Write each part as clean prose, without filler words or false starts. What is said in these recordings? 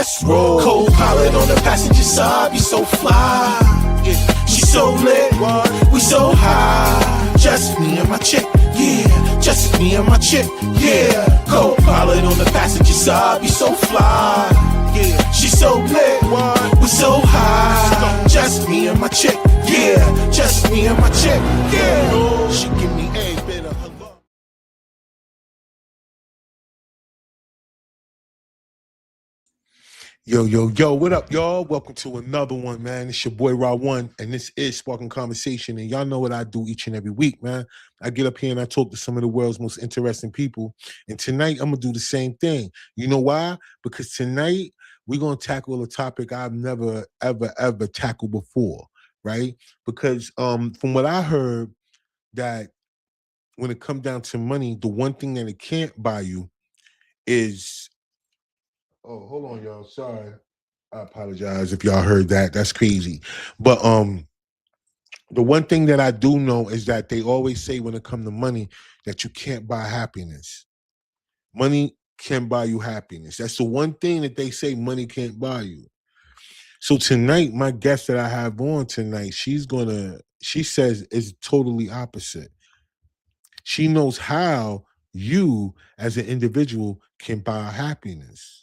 Let's roll. Co-pilot on the passenger side, be so fly. Yeah, she so lit, we so high. Just me and my chick, yeah. Just me and my chick, yeah. Co-pilot on the passenger side, be so fly. Yeah, she so lit, we so high. Just me and my chick, yeah. Just me and my chick, yeah. She give me a bit of her love. Yo, what up, y'all? Welcome to another one, man. It's your boy Ra1, and this is Sparking Conversation, and y'all know what I do each and every week, man. I get up here and I talk to some of the world's most interesting people, and tonight I'm going to do the same thing. You know why? Because tonight we're going to tackle a topic I've never, ever tackled before, right? Because from what I heard, that when it comes down to money, the one thing that it can't buy you is... Oh, hold on, y'all. Sorry. I apologize if y'all heard that. That's crazy. But the one thing that I do know is that they always say when it comes to money that you can't buy happiness. Money can buy you happiness. That's the one thing that they say money can't buy you. So tonight, my guest that I have on tonight, she says is totally opposite. She knows how you as an individual can buy happiness.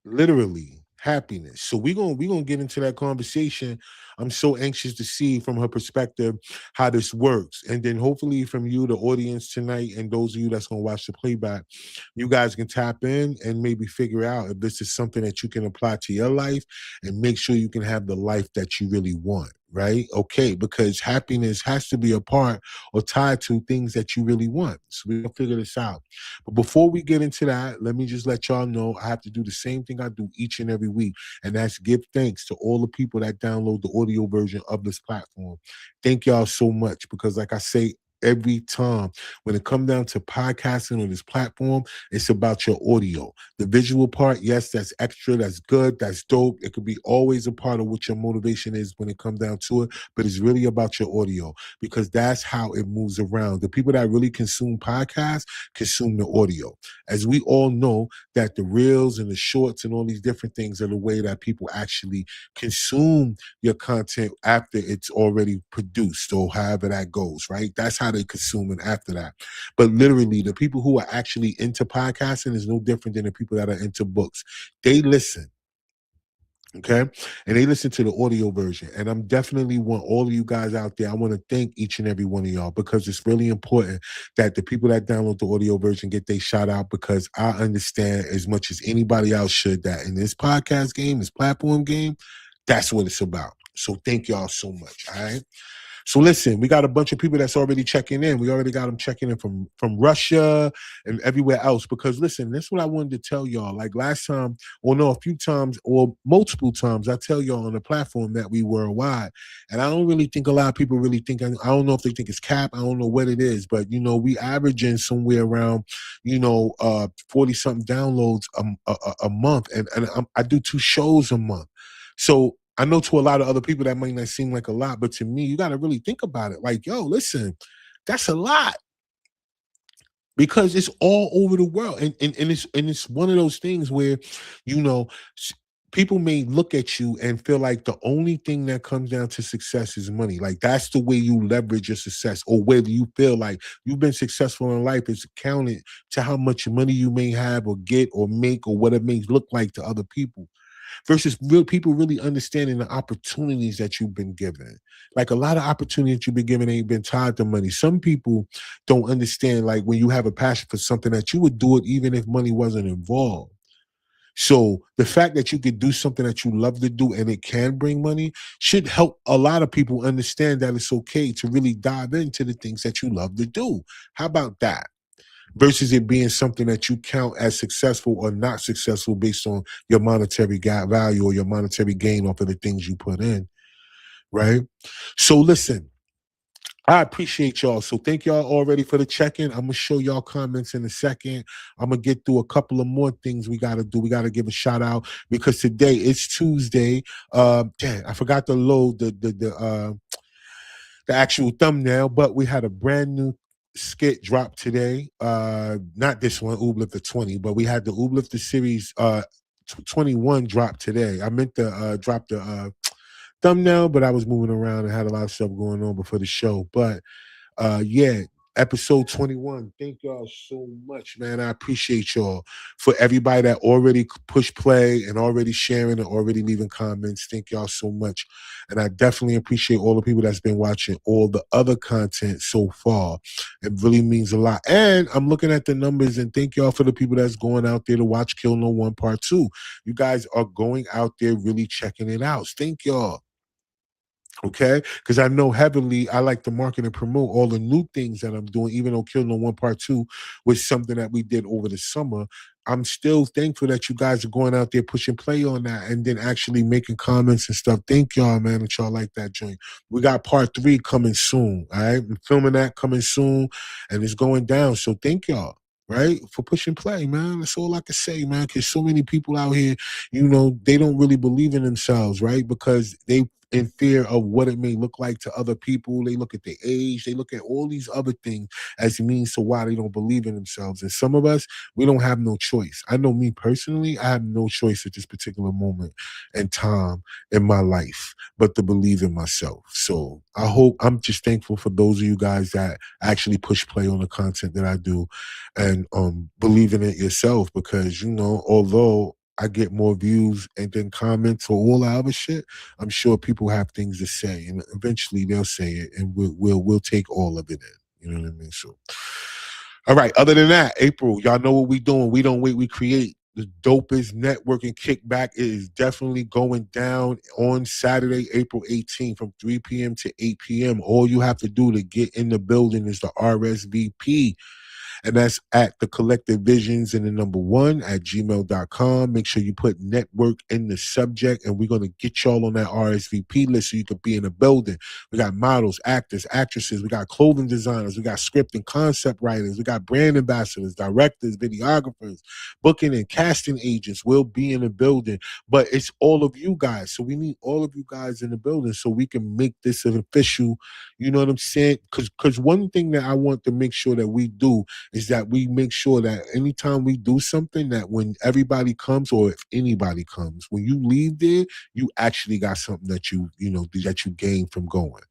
Literally happiness. So we're gonna get into that conversation. I'm so anxious to see from her perspective how this works, and then hopefully from you, the audience tonight, and those of you that's gonna watch the playback, you guys can tap in and maybe figure out if this is something that you can apply to your life and make sure you can have the life that you really want. Right? Okay, because happiness has to be a part or tied to things that you really want. So we're gonna figure this out. But before we get into that, let me just let y'all know I have to do the same thing I do each and every week, and that's give thanks to all the people that download the audio version of this platform. Thank y'all so much, because like I say every time, when it comes down to podcasting on this platform, it's about your audio. The visual part, yes, that's extra, that's good, that's dope. It could be always a part of what your motivation is when it comes down to it, but it's really about your audio, because that's how it moves around. The people that really consume podcasts consume the audio. As we all know, that the reels and the shorts and all these different things are the way that people actually consume your content after it's already produced, or however that goes, right? That's how they consume it after that. But literally, the people who are actually into podcasting is no different than the people that are into books. They listen. Okay. And they listen to the audio version. And I'm definitely want all of you guys out there. I want to thank each and every one of y'all, because it's really important that the people that download the audio version get their shout out, because I understand as much as anybody else should that in this podcast game, this platform game, that's what it's about. So thank y'all so much. All right. So listen, we got a bunch of people that's already checking in. We already got them checking in from Russia and everywhere else. Because listen, that's what I wanted to tell y'all. Like last time, or no, a few times or multiple times, I tell y'all on the platform that we worldwide. And I don't really think a lot of people really think, I don't know if they think it's cap. I don't know what it is. But, you know, we averaging somewhere around, 40-something downloads a month. And I do 2 shows a month. So I know to a lot of other people that might not seem like a lot, but to me, you got to really think about it. Like, yo, listen, that's a lot, because it's all over the world, and it's one of those things where, people may look at you and feel like the only thing that comes down to success is money. Like that's the way you leverage your success, or whether you feel like you've been successful in life is counted to how much money you may have or get or make, or what it may look like to other people. Versus real people really understanding the opportunities that you've been given. Like a lot of opportunities that you've been given ain't been tied to money. Some people don't understand, like when you have a passion for something, that you would do it even if money wasn't involved. So the fact that you could do something that you love to do and it can bring money should help a lot of people understand that it's okay to really dive into the things that you love to do. How about that? Versus it being something that you count as successful or not successful based on your monetary value or your monetary gain off of the things you put in, right? So listen, I appreciate y'all. So thank y'all already for the check-in. I'm going to show y'all comments in a second. I'm going to get through a couple of more things we got to do. We got to give a shout out, because today it's Tuesday. I forgot to load the actual thumbnail, but we had a brand new skit drop today. Not this one, Ooblifter 20, but we had the Ooblifter series 21 dropped today. I meant to drop the thumbnail, but I was moving around and had a lot of stuff going on before the show. But yeah, episode 21. Thank y'all so much, man. I appreciate y'all. For everybody that already push play and already sharing and already leaving comments. Thank y'all so much. And I definitely appreciate all the people that's been watching all the other content so far. It really means a lot. And I'm looking at the numbers, and thank y'all for the people that's going out there to watch Kill No One Part 2. You guys are going out there really checking it out. Thank y'all. Okay, because I know heavily I like to market and promote all the new things that I'm doing, even though Kill No One Part 2 was something that we did over the summer. I'm still thankful that you guys are going out there pushing play on that and then actually making comments and stuff. Thank y'all, man, that y'all like that joint. We got part 3 coming soon. All right, I'm filming that coming soon, and it's going down. So thank y'all, right, for pushing play, man. That's all I can say, man, because so many people out here, they don't really believe in themselves, right, because they in fear of what it may look like to other people. They look at their age. They look at all these other things as means to why they don't believe in themselves. And some of us, we don't have no choice. I know me personally, I have no choice at this particular moment and time in my life but to believe in myself. So I'm just thankful for those of you guys that actually push play on the content that I do and believe in it yourself, because, although I get more views and then comments or all the other shit, I'm sure people have things to say, and eventually they'll say it, and we'll take all of it in. You know what I mean? So, all right. Other than that, April, y'all know what we doing. We don't wait. We create. The dopest networking kickback is definitely going down on Saturday, April 18th from 3 p.m. to 8 p.m. All you have to do to get in the building is the RSVP. And that's at the collective visions and the number 1 at gmail.com. Make sure you put network in the subject, and we're going to get y'all on that RSVP list so you can be in the building. We got models, actors, actresses. We got clothing designers. We got script and concept writers. We got brand ambassadors, directors, videographers, booking and casting agents will be in the building. But it's all of you guys. So we need all of you guys in the building so we can make this an official, you know what I'm saying? Because one thing that I want to make sure that we do is that we make sure that anytime we do something, that when everybody comes, or if anybody comes, when you leave there, you actually got something that that you gain from going.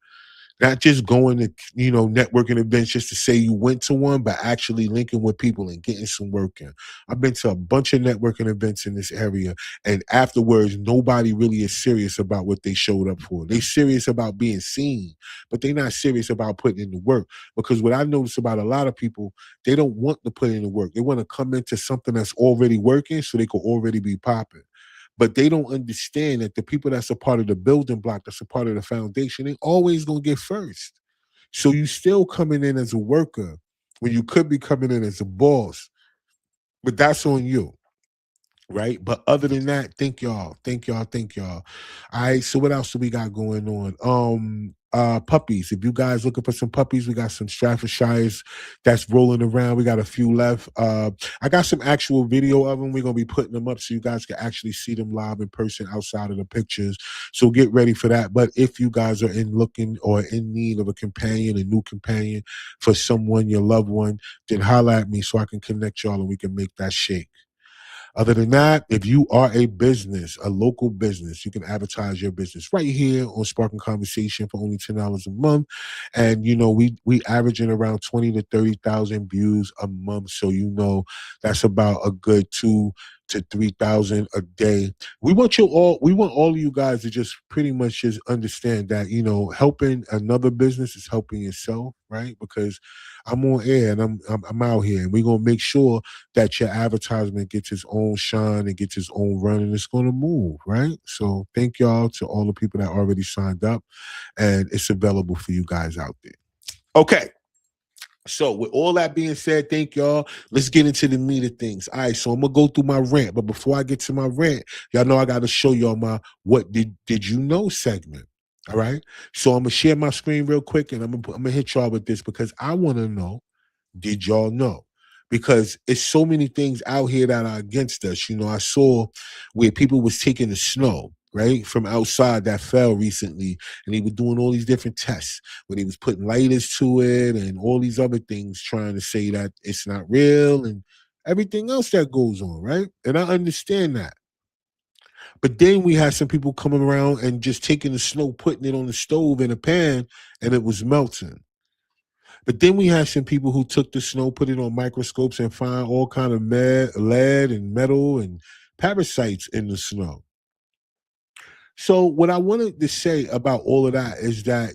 Not just going to, networking events just to say you went to one, but actually linking with people and getting some work in. I've been to a bunch of networking events in this area, and afterwards, nobody really is serious about what they showed up for. They serious about being seen, but they're not serious about putting in the work. Because what I notice about a lot of people, they don't want to put in the work. They want to come into something that's already working so they could already be popping. But they don't understand that the people that's a part of the building block, that's a part of the foundation, they always gonna get first. So you still coming in as a worker when you could be coming in as a boss, but that's on you. Right. But other than that, thank y'all. Thank y'all. Thank y'all. All right. So what else do we got going on? Puppies. If you guys looking for some puppies, we got some Staffordshires that's rolling around. We got a few left. I got some actual video of them. We're gonna be putting them up so you guys can actually see them live in person outside of the pictures. So get ready for that. But if you guys are looking or in need of a companion, a new companion for someone, your loved one, then holla at me so I can connect y'all and we can make that shake. Other than that, if you are a business, a local business, you can advertise your business right here on Sparking Conversation for only $10 a month. And we averaging around 20 to 30,000 views a month. So that's about a good 2 to 3,000 a day. We want all of you guys to just pretty much just understand that, helping another business is helping yourself, right? Because I'm on air and I'm out here, and we're gonna make sure that your advertisement gets its own shine and gets its own run, and it's going to move, right? So thank y'all to all the people that already signed up, and it's available for you guys out there. Okay. So with all that being said, thank y'all. Let's get into the meat of things. All right, so I'm gonna go through my rant, but before I get to my rant, y'all know I gotta show y'all my what did you know segment. All right. So I'm gonna share my screen real quick, and I'm gonna hit y'all with this because I wanna know, did y'all know? Because it's so many things out here that are against us. I saw where people was taking the snow, right, from outside that fell recently, and they were doing all these different tests where they was putting lighters to it and all these other things trying to say that it's not real and everything else that goes on, right? And I understand that. But then we had some people coming around and just taking the snow, putting it on the stove in a pan, and it was melting. But then we had some people who took the snow, put it on microscopes, and find all kind of lead and metal and parasites in the snow. So what I wanted to say about all of that is that,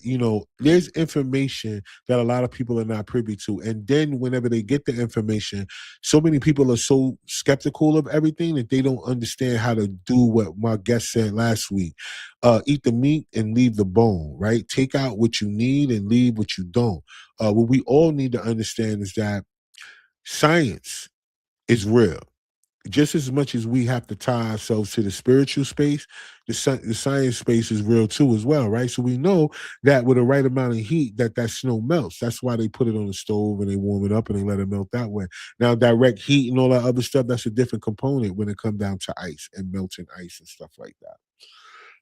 there's information that a lot of people are not privy to. And then whenever they get the information, so many people are so skeptical of everything that they don't understand how to do what my guest said last week. Eat the meat and leave the bone, right? Take out what you need and leave what you don't. What we all need to understand is that science is real. Just as much as we have to tie ourselves to the spiritual space, the science space is real too as well, right? So we know that with the right amount of heat, that snow melts. That's why they put it on the stove and they warm it up and they let it melt that way. Now, direct heat and all that other stuff, that's a different component when it comes down to ice and melting ice and stuff like that.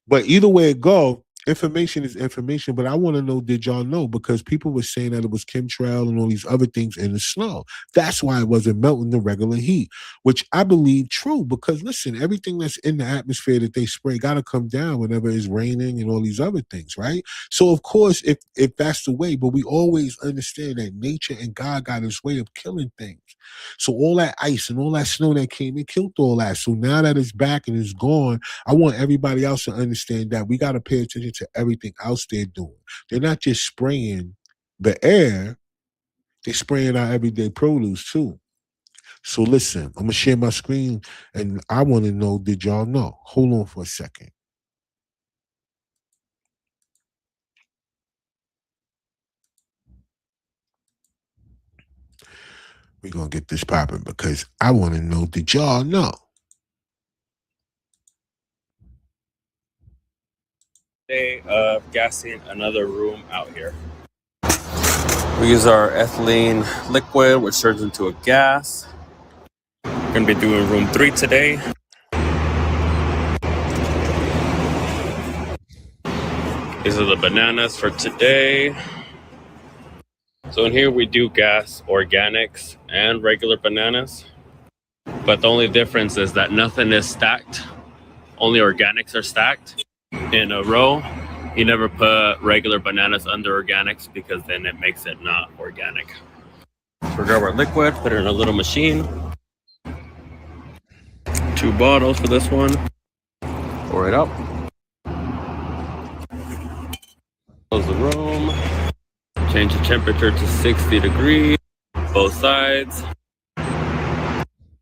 But either way it go, information is information. But I want to know, did y'all know? Because people were saying that it was chemtrail and all these other things in the snow. That's why it wasn't melting the regular heat, which I believe true. Because listen, everything that's in the atmosphere that they spray got to come down whenever it's raining and all these other things, right? So of course, if that's the way, but we always understand that nature and God got his way of killing things. So all that ice and all that snow that came, it killed all that. So now that it's back and it's gone, I want everybody else to understand that we got to pay attention to everything else they're doing. They're not just spraying the air, they're spraying our everyday produce too. So listen, I'm gonna share my screen and I want to know, did y'all know? Hold on for a second. We're gonna get this popping because I want to know, did y'all know? Day of gassing another room out here. We use our ethylene liquid, which turns into a gas. We're going to be doing room 3 today. These are the bananas for today. So in here we do gas organics and regular bananas. But the only difference is that nothing is stacked. Only organics are stacked in a row. You never put regular bananas under organics because then it makes it not organic. So we grab our liquid, put it in a little machine. 2 bottles for this one. Pour it up. Close the room. Change the temperature to 60 degrees. Both sides.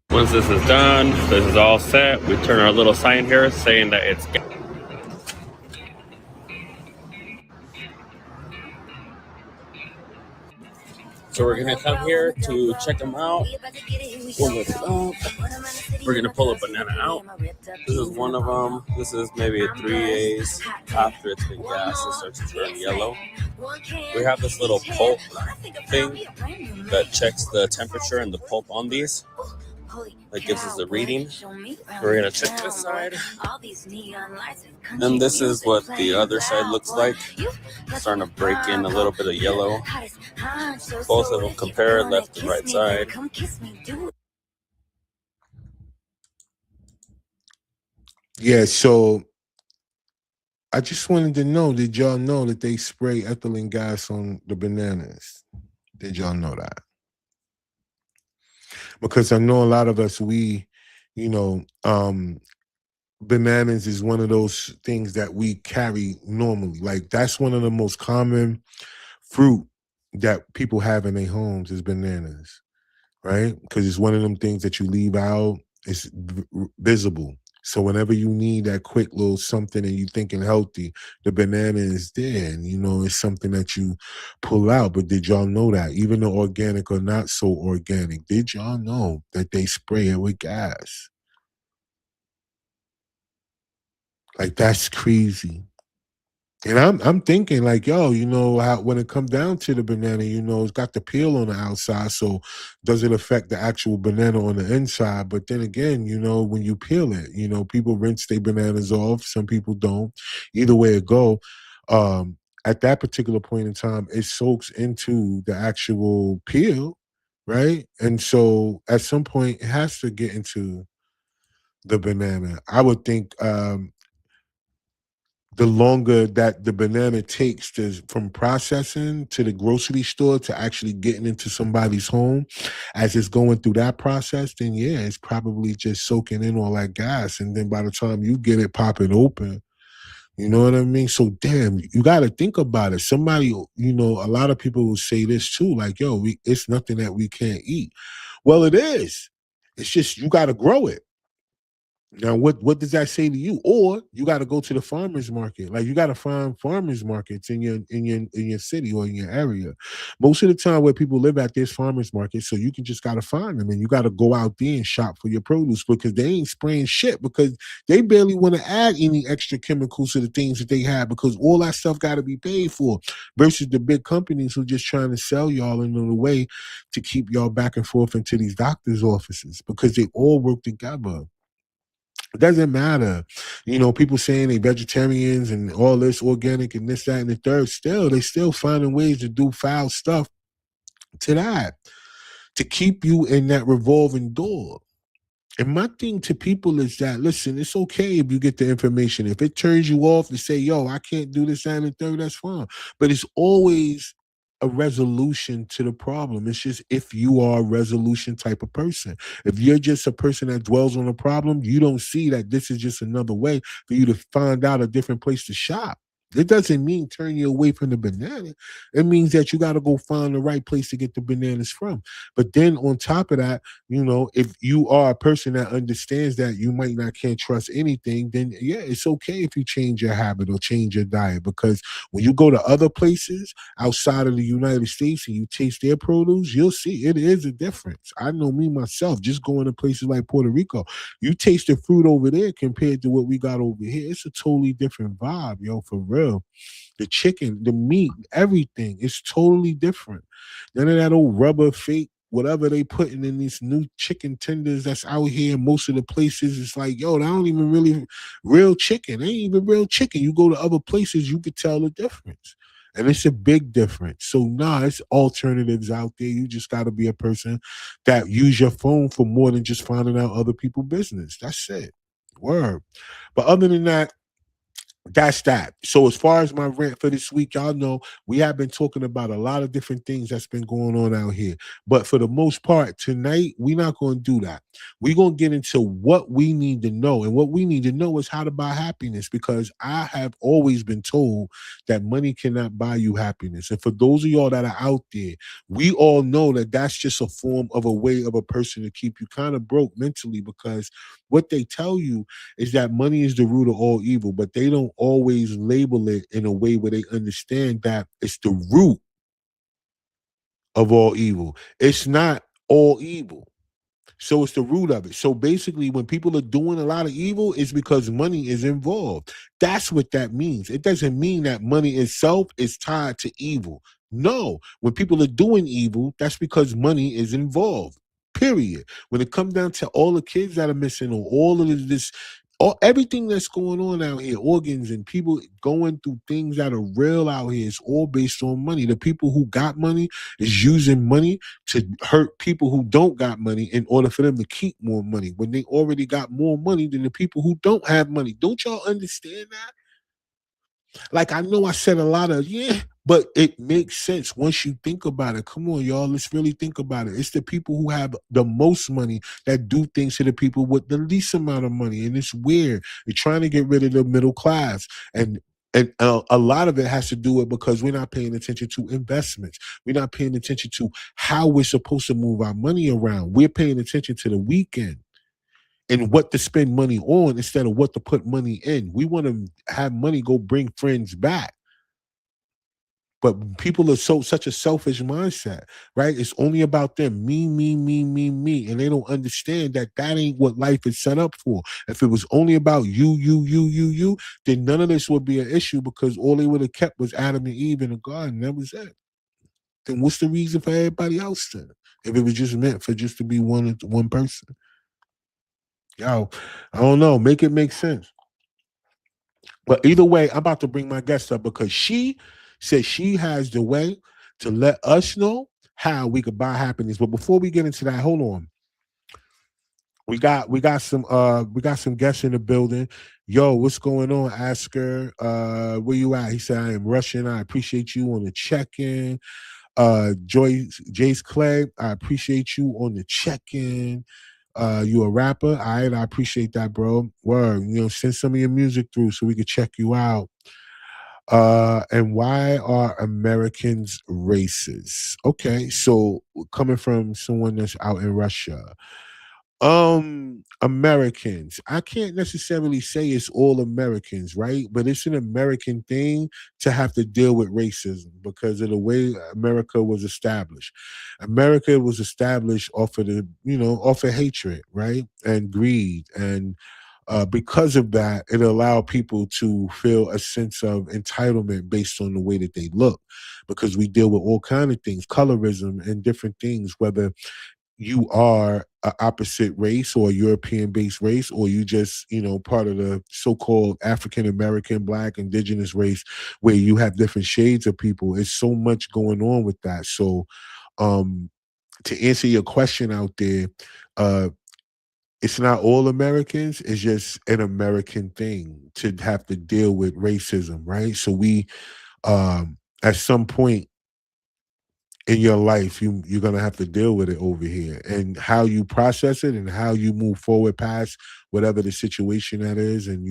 Once this is done, this is all set. We turn our little sign here saying that it's gas. So we're gonna come here to check them out. We're gonna pull a banana out. This is one of them. This is maybe a 3 days after it's been gassed. It starts to turn yellow. We have this little pulp thing that checks the temperature and the pulp on these. That gives us a reading. We're gonna check this side. And this is what the other side looks like. It's starting to break in a little bit of yellow. Both of them compare left and right side. Yeah, so I just wanted to know, did y'all know that they spray ethylene gas on the bananas? Did y'all know that? Because I know a lot of us, you know, bananas is one of those things that we carry normally. Like that's one of the most common fruit that people have in their homes is bananas, right? Because it's one of them things that you leave out. It's visible. So whenever you need that quick little something and you thinking healthy, the banana is there. And it's something that you pull out. But did y'all know that? Even though organic or not so organic, did y'all know that they spray it with gas? Like that's crazy. And I'm thinking like, yo, how when it comes down to the banana, it's got the peel on the outside. So does it affect the actual banana on the inside? But then again, when you peel it, people rinse their bananas off. Some people don't. Either way it go, at that particular point in time, it soaks into the actual peel, right? And so at some point it has to get into the banana. I would think the longer that the banana takes from processing to the grocery store to actually getting into somebody's home, as it's going through that process, then yeah, it's probably just soaking in all that gas. And then by the time you get it popping open, you know what I mean? So damn, you got to think about it. Somebody, a lot of people will say this too, like, yo, it's nothing that we can't eat. Well, it is. It's just you got to grow it. Now, what does that say to you? Or you got to go to the farmers market. Like you got to find farmers markets in your city or in your area. Most of the time, where people live at, there's farmers markets, so you can just got to find them, and you got to go out there and shop for your produce because they ain't spraying shit because they barely want to add any extra chemicals to the things that they have because all that stuff got to be paid for. Versus the big companies who just trying to sell y'all in a way to keep y'all back and forth into these doctors' offices because they all work together. It doesn't matter. People saying they vegetarians and all this organic and this, that, and the third. Still, they still finding ways to do foul stuff to that, to keep you in that revolving door. And my thing to people is that, listen, it's okay if you get the information. If it turns you off to say, yo, I can't do this, that, and the third, that's fine. But it's always a resolution to the problem. It's just if you are a resolution type of person. If you're just a person that dwells on a problem, you don't see that this is just another way for you to find out a different place to shop. It doesn't mean turn you away from the banana. It means that you got to go find the right place to get the bananas from. But then on top of that, if you are a person that understands that you might not can't trust anything, then yeah, it's okay if you change your habit or change your diet. Because when you go to other places outside of the United States and you taste their produce, you'll see it is a difference. I know me myself, just going to places like Puerto Rico, you taste the fruit over there compared to what we got over here. It's a totally different vibe, yo, for real. The chicken, the meat, everything is totally different. None of that old rubber fake whatever they putting in these new chicken tenders that's out here in most of the places. It's like, yo, they don't even really real chicken. They ain't even real chicken. You go to other places, you could tell the difference. And it's a big difference. So nah, it's alternatives out there. You just gotta be a person that use your phone for more than just finding out other people's business. That's it. Word. But other than that, that's that. So as far as my rant for this week, y'all know we have been talking about a lot of different things that's been going on out here. But for the most part, tonight, we're not going to do that. We're going to get into what we need to know. And what we need to know is how to buy happiness, because I have always been told that money cannot buy you happiness. And for those of y'all that are out there, we all know that that's just a form of a way of a person to keep you kind of broke mentally, because what they tell you is that money is the root of all evil, but they don't always label it in a way where they understand that it's the root of all evil. It's not all evil. So it's the root of it. So basically, when people are doing a lot of evil, it's because money is involved. That's what that means. It doesn't mean that money itself is tied to evil. No, when people are doing evil, that's because money is involved. Period. When it comes down to all the kids that are missing, or all of this, all everything that's going on out here, organs and people going through things that are real out here, it's all based on money. The people who got money is using money to hurt people who don't got money in order for them to keep more money when they already got more money than the people who don't have money. Don't y'all understand that? Like, I know I said a lot of yeah, but it makes sense once you think about it. Come on, y'all, let's really think about it. It's the people who have the most money that do things to the people with the least amount of money, and it's weird. They're trying to get rid of the middle class, and a lot of it has to do with because we're not paying attention to investments. We're not paying attention to how we're supposed to move our money around. We're paying attention to the weekend and what to spend money on instead of what to put money in. We want to have money go bring friends back. But people are such a selfish mindset, right? It's only about them, me, me, me, me, me, and they don't understand that that ain't what life is set up for. If it was only about you, then none of this would be an issue because all they would have kept was Adam and Eve in the garden. That was it. Then what's the reason for everybody else then? If it was just meant for just to be one person, yo, I don't know. Make it make sense. But either way, I'm about to bring my guest up because she said she has the way to let us know how we could buy happiness. But before we get into that, hold on. we got some guests in the building. Yo, what's going on, Asker? Where you at? He said, I am Russian. I appreciate you on the check-in. Jace Clay, I appreciate you on the check-in. You a rapper? All right, I appreciate that, bro. Word, send some of your music through so we could check you out. And why are Americans racist? Okay, so coming from someone that's out in Russia, Americans, I can't necessarily say it's all Americans, right? But it's an American thing to have to deal with racism because of the way America was established. America was established off of off of hatred, right? And greed. And because of that, it allowed people to feel a sense of entitlement based on the way that they look, because we deal with all kind of things, colorism and different things, whether you are a opposite race or a European based race, or you just, part of the so-called African American, Black, indigenous race, where you have different shades of people. It's so much going on with that. So, um, to answer your question out there, uh, it's not all Americans. It's just an American thing to have to deal with racism, right? So at some point in your life, you're gonna have to deal with it over here, and how you process it and how you move forward past whatever the situation that is, and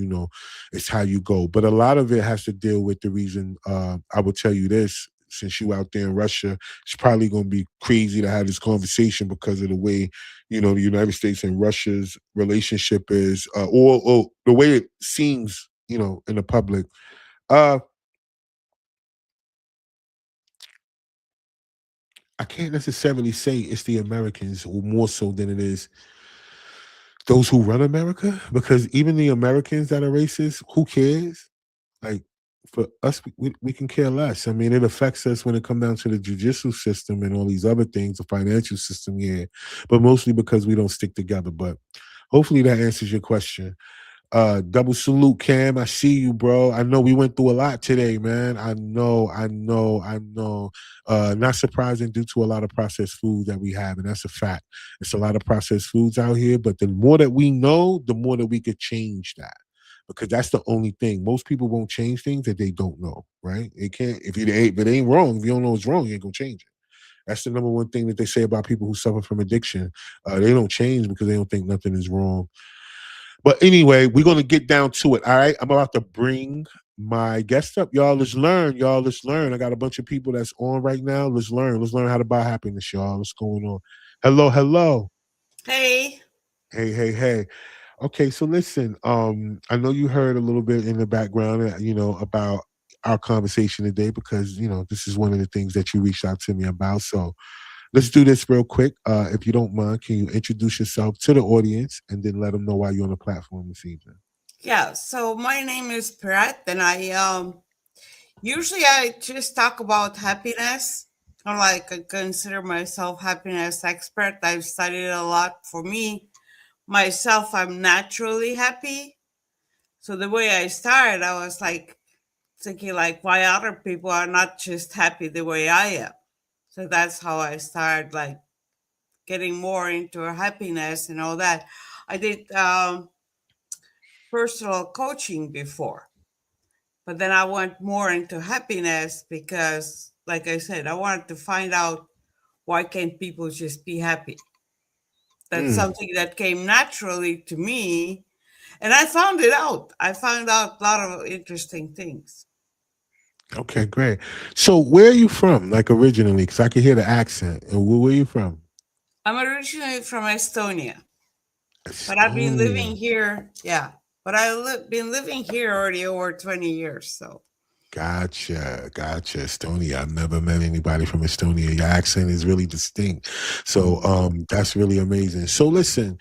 it's how you go. But a lot of it has to deal with the reason. I will tell you this: since you out there in Russia, it's probably gonna be crazy to have this conversation because of the way the United States and Russia's relationship is, or the way it seems, in the public. Uh, I can't necessarily say it's the Americans or more so than it is those who run America, because even the Americans that are racist, who cares? Like, for us, we can care less. I mean, it affects us when it comes down to the judicial system and all these other things, the financial system, yeah, but mostly because we don't stick together. But hopefully that answers your question. Double salute, Cam. I see you, bro. I know we went through a lot today, man. I know. Not surprising due to a lot of processed foods that we have, and that's a fact. It's a lot of processed foods out here, but the more that we know, the more that we could change that. Because that's the only thing. Most people won't change things that they don't know, right? It can't if it ain't wrong, if you don't know it's wrong, you ain't gonna change it. That's the number one thing that they say about people who suffer from addiction. They don't change because they don't think nothing is wrong. But anyway, we're gonna get down to it. All right. I'm about to bring my guest up. Y'all, let's learn. Y'all, let's learn. I got a bunch of people that's on right now. Let's learn. Let's learn how to buy happiness, y'all. What's going on? Hello, hello. Hey. Hey, hey, hey. Okay, so listen, I know you heard a little bit in the background, about our conversation today because, this is one of the things that you reached out to me about. So let's do this real quick. If you don't mind, can you introduce yourself to the audience and then let them know why you're on the platform this evening? Yeah, so my name is PIRET, and I just talk about happiness. I consider myself happiness expert. I've studied a lot. For me, myself, I'm naturally happy. So the way I started, I was like thinking like why other people are not just happy the way I am. So that's how I started like getting more into happiness and all that. I did personal coaching before. But then I went more into happiness because, like I said, I wanted to find out why can't people just be happy? That's Mm, something that came naturally to me. And I found it out. I found out a lot of interesting things. okay, great. So where are you from, like originally? Because I can hear the accent. And where are you from? I'm originally from Estonia, but I've been Estonia. living here. Yeah. But I've been living here already over 20 years. So, Gotcha, gotcha. Estonia. I've never met anybody from Estonia. Your accent is really distinct. So that's really amazing. So listen,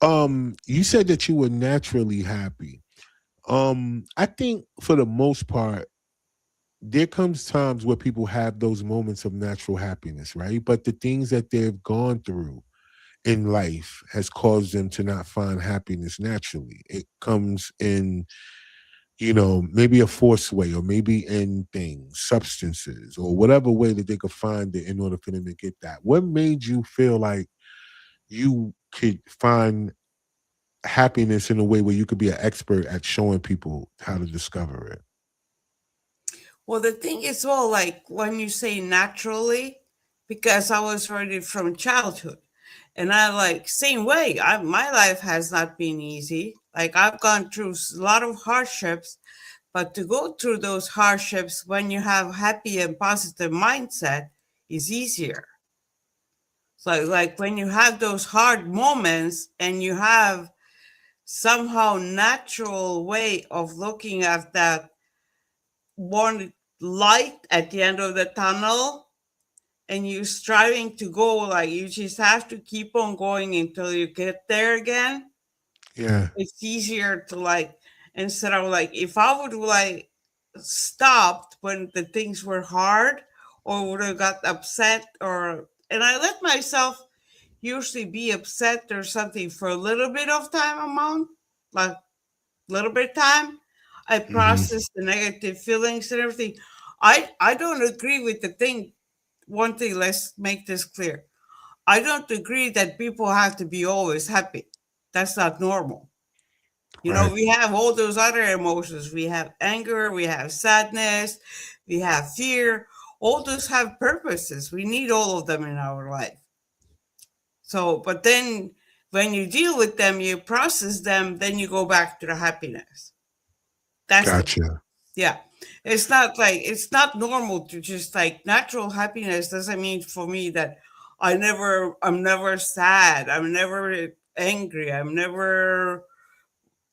you said that you were naturally happy. I think for the most part, there comes times where people have those moments of natural happiness, right? But the things that they've gone through in life has caused them to not find happiness naturally. It comes in, maybe a forced way, or maybe in things, substances, or whatever way that they could find it in order for them to get that. What made you feel like you could find happiness in a way where you could be an expert at showing people how to discover it? Well, the thing is, well, like when you say naturally, because I was already from childhood, and I like same way. My life has not been easy. Like I've gone through a lot of hardships, but to go through those hardships when you have happy and positive mindset is easier. So like when you have those hard moments and you have somehow natural way of looking at that one light at the end of the tunnel, and you striving to go, like you just have to keep on going until you get there again. Yeah. It's easier to like, instead of like, if I would like stopped when the things were hard, or would have got upset, or and I let myself usually be upset or something for a little bit of time amount, like little bit of time. I Hmm. process the negative feelings and everything. I don't agree with the thing. One thing, let's make this clear. I don't agree that people have to be always happy. That's not normal. You know, Right. we have all those other emotions. We have anger, we have sadness, we have fear. All those have purposes. We need all of them in our life. So, but then when you deal with them, you process them, then you go back to the happiness. That's the, Gotcha. yeah. It's not like, it's not normal to just like natural happiness doesn't mean for me that I'm never sad. I'm never angry. I'm never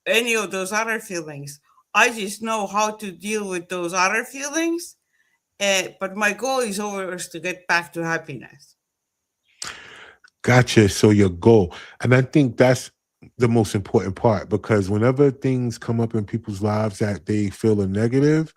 any of those other feelings. I just know how to deal with those other feelings. But my goal is always to get back to happiness. Gotcha. So your goal. And I think that's the most important part, because whenever things come up in people's lives that they feel are negative,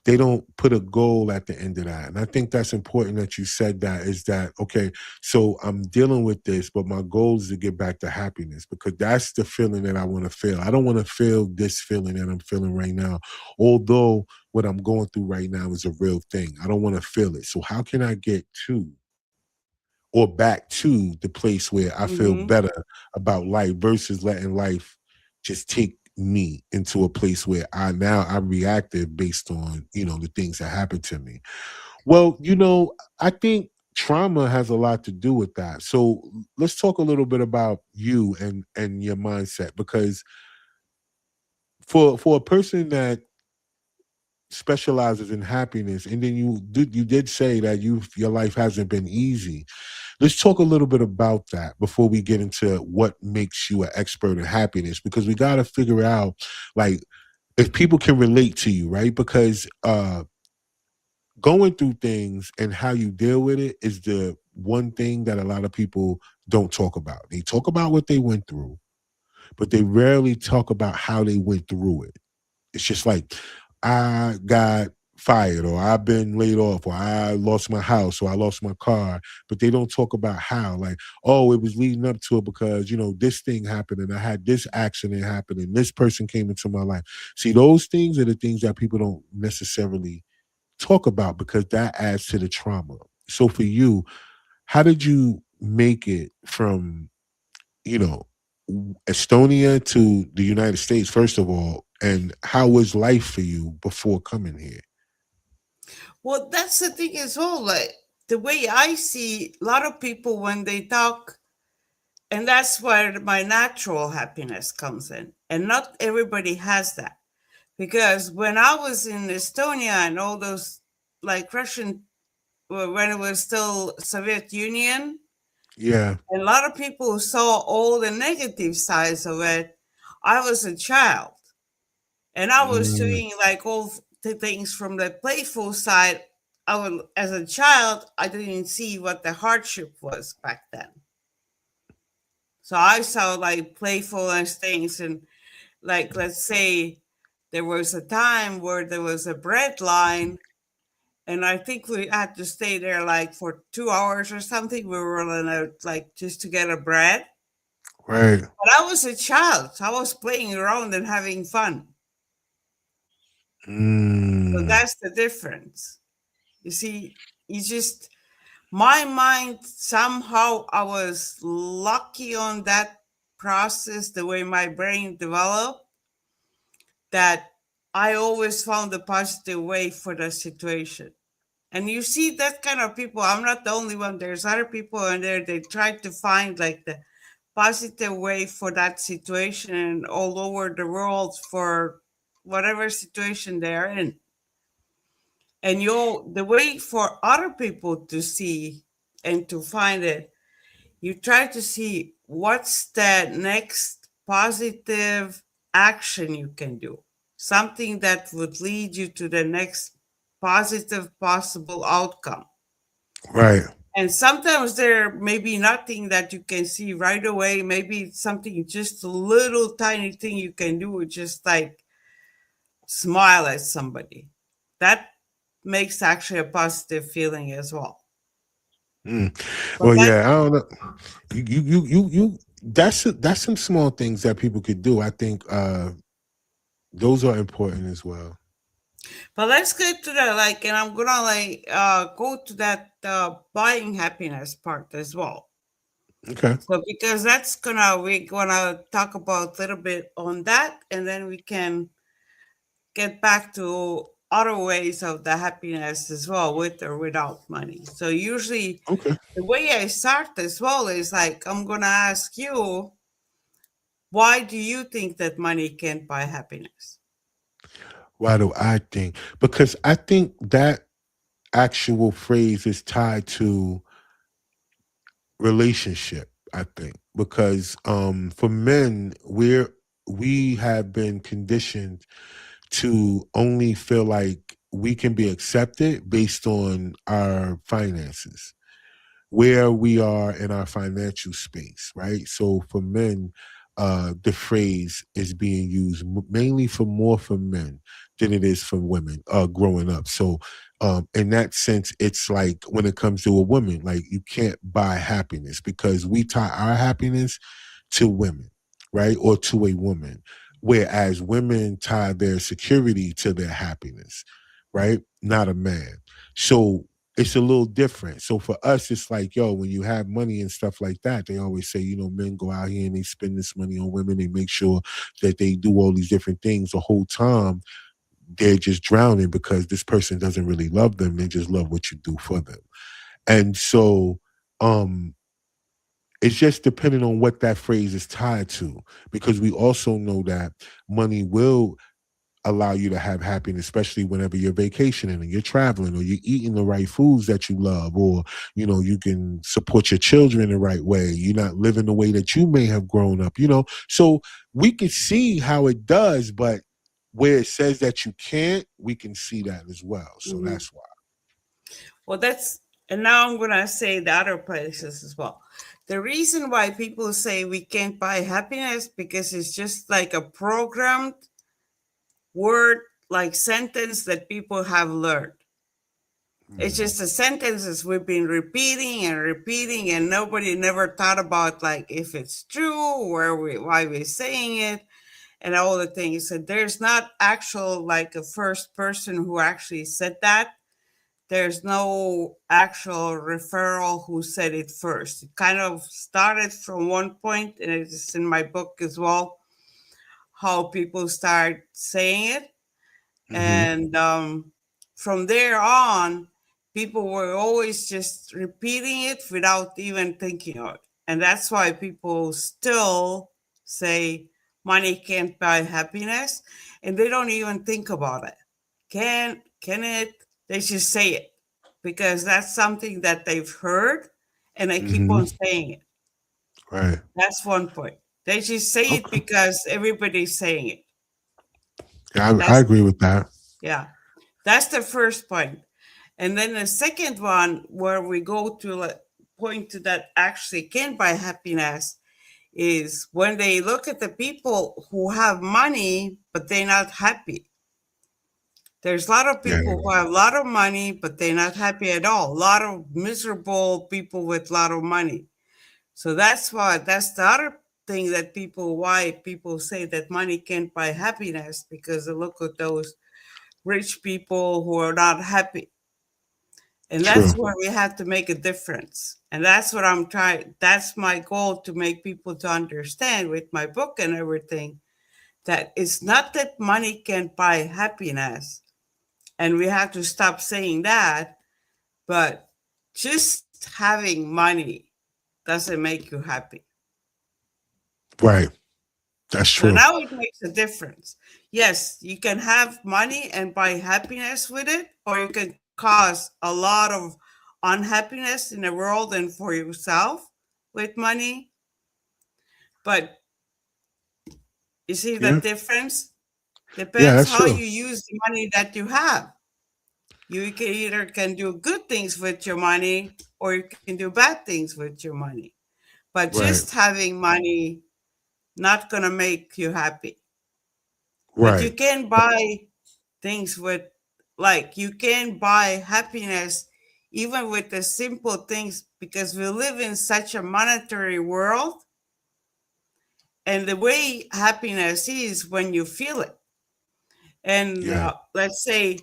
they don't put a goal at the end of that. And I think that's important that you said that, is that, okay, so I'm dealing with this, but my goal is to get back to happiness, because that's the feeling that I want to feel. I don't want to feel this feeling that I'm feeling right now, although what I'm going through right now is a real thing. I don't want to feel it. So how can I get to or back to the place where I feel Hmm. better about life versus letting life just take me into a place where I'm reactive based on, the things that happen to me. Well, I think trauma has a lot to do with that. So let's talk a little bit about you and your mindset, because for a person that specializes in happiness, and then you did say that your life hasn't been easy. Let's talk a little bit about that before we get into what makes you an expert in happiness, because we got to figure out, like, if people can relate to you, right? Because going through things and how you deal with it is the one thing that a lot of people don't talk about. They talk about what they went through, but they rarely talk about how they went through it. It's just like, I got fired, or I've been laid off, or I lost my house, or I lost my car, but they don't talk about how, like, oh, it was leading up to it because, this thing happened and I had this accident happen and this person came into my life. See, those things are the things that people don't necessarily talk about, because that adds to the trauma. So for you, how did you make it from, you know, Estonia to the United States, first of all, and how was life for you before coming here? Well, that's the thing as well. Like the way I see a lot of people when they talk, and that's where my natural happiness comes in. And not everybody has that. Because when I was in Estonia and all those like Russian, when it was still Soviet Union, Yeah. and a lot of people saw all the negative sides of it. I was a child, and I was Mm, doing like all the things from the playful side. I would, as a child, I didn't see what the hardship was back then. So I saw like playfulness things, and like let's say there was a time where there was a bread line, and I think we had to stay there like for 2 hours or something. We were running out like just to get a bread. right. But I was a child. So I was playing around and having fun. So Mm, that's the difference. You see, you just, my mind, somehow I was lucky on that. process, the way my brain developed, that I always found a positive way for the situation. And you see that kind of people. I'm not the only one. There's other people in there. They try to find like the positive way for that situation all over the world for whatever situation they're in. And you the way for other people to see and to find it, you try to see what's the next positive action you can do, something that would lead you to the next positive possible outcome. Right. And sometimes there may be nothing that you can see right away. Maybe it's something, just a little tiny thing you can do, just like smile at somebody. That makes actually a positive feeling as well. Mm. But Well, like, yeah, I don't know. You. That's some small things that people could do. I think those are important as well. but let's get to that. Like, and I'm gonna like go to that buying happiness part as well. Okay. So because we're gonna talk about a little bit on that, and then we can get back to other ways of the happiness as well, with or without money. So usually Okay. the way I start as well is like, I'm gonna ask you, why do you think that money can't buy happiness? Why do I think? Because I think that actual phrase is tied to relationship. I think because for men, we have been conditioned to only feel like we can be accepted based on our finances, where we are in our financial space, right? So for men, the phrase is being used mainly for more for men than it is for women growing up. So in that sense, it's like when it comes to a woman, like you can't buy happiness because we tie our happiness to women, right? Or to a woman. Whereas women tie their security to their happiness, right? Not a man. So it's a little different. So for us, it's like, yo, when you have money and stuff like that, they always say, men go out here and they spend this money on women. They make sure that they do all these different things the whole time. They're just drowning because this person doesn't really love them. They just love what you do for them. And so um it's just depending on what that phrase is tied to, because we also know that money will allow you to have happiness, especially whenever you're vacationing and you're traveling or you're eating the right foods that you love, or, you can support your children the right way. You're not living the way that you may have grown up. So we can see how it does, but where it says that you can't, we can see that as well. So Mhm. that's why. Well, and now I'm going to say the other places as well. The reason why people say we can't buy happiness, because it's just like a programmed word, like sentence that people have learned. It's just the sentences we've been repeating and repeating, and nobody never thought about like if it's true, why we're saying it, and all the things. So there's not actual like a first person who actually said that. There's no actual referral who said it first. It kind of started from one point, and it's in my book as well, how people start saying it. Hmm. And from there on, people were always just repeating it without even thinking of it. And that's why people still say money can't buy happiness, and they don't even think about it. Can it? They just say it because that's something that they've heard, and they keep Hmm. on saying it. Right. That's one point. They just say it Okay. because everybody's saying it. Yeah, I That's agree with that. Yeah, that's the first point. And then the second one, where we go to point to that actually can buy happiness, is when they look at the people who have money but they're not happy. There's a lot of Yeah. people who have a lot of money but they're not happy at all. A lot of miserable people with a lot of money. So that's the other thing that why people say that money can't buy happiness, because they look at those rich people who are not happy. And True. that's where we have to make a difference. And that's what I'm trying, that's my goal, to make people to understand with my book and everything, that it's not that money can buy happiness, and we have to stop saying that, but just having money doesn't make you happy. Right. That's So true. now it makes a difference. Yes, you can have money and buy happiness with it, or you can cause a lot of unhappiness in the world and for yourself with money. But you see the Yeah. difference? Yeah, Depends that's how true. you use the money that you have. You can either can do good things with your money, or you can do bad things with your money. But just Right. having money not gonna make you happy. But you Right. can buy things with, like, you can buy happiness even with the simple things, because we live in such a monetary world, and the way happiness is when you feel it. And Yeah. let's say,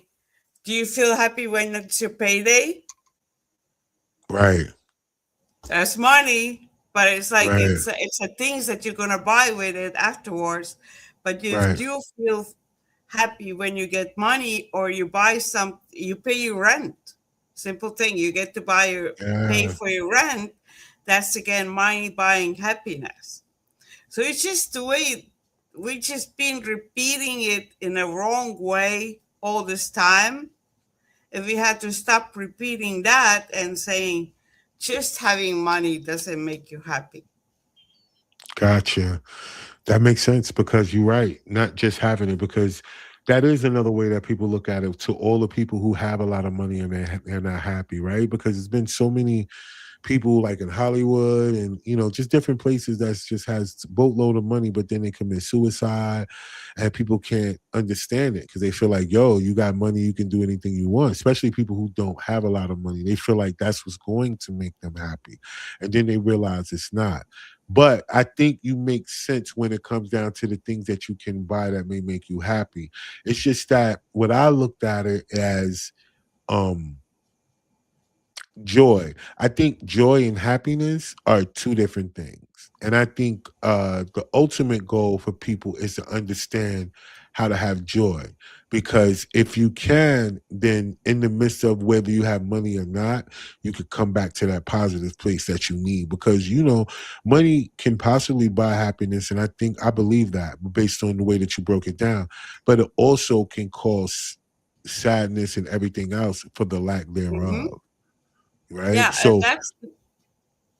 do you feel happy when it's your payday? Right. That's money, but it's like Right. it's a things that you're gonna buy with it afterwards. But you Right. do feel happy when you get money, or you buy some, you pay your rent. Simple thing, you get to buy your, pay Yeah. for your rent. That's again money buying happiness. So it's just the way we just been repeating it in a wrong way all this time. If we had to stop repeating that and saying just having money doesn't make you happy. Gotcha. That makes sense because you're right. Not just having it, because that is another way that people look at it. To all the people who have a lot of money and they're not happy, right? Because there's been so many people like in Hollywood and just different places that's just has boatload of money, but then they commit suicide, and people can't understand it because they feel like, yo, you got money, you can do anything you want. Especially people who don't have a lot of money, they feel like that's what's going to make them happy, and then they realize it's not. But I think you make sense when it comes down to the things that you can buy that may make you happy. It's just that what I looked at it as, um joy. I think joy and happiness are two different things. And I think the ultimate goal for people is to understand how to have joy. Because if you can, then in the midst of whether you have money or not, you could come back to that positive place that you need. Because, money can possibly buy happiness. And I believe that based on the way that you broke it down. But it also can cause sadness and everything else for the lack Hmm. thereof, right? Yeah, and So,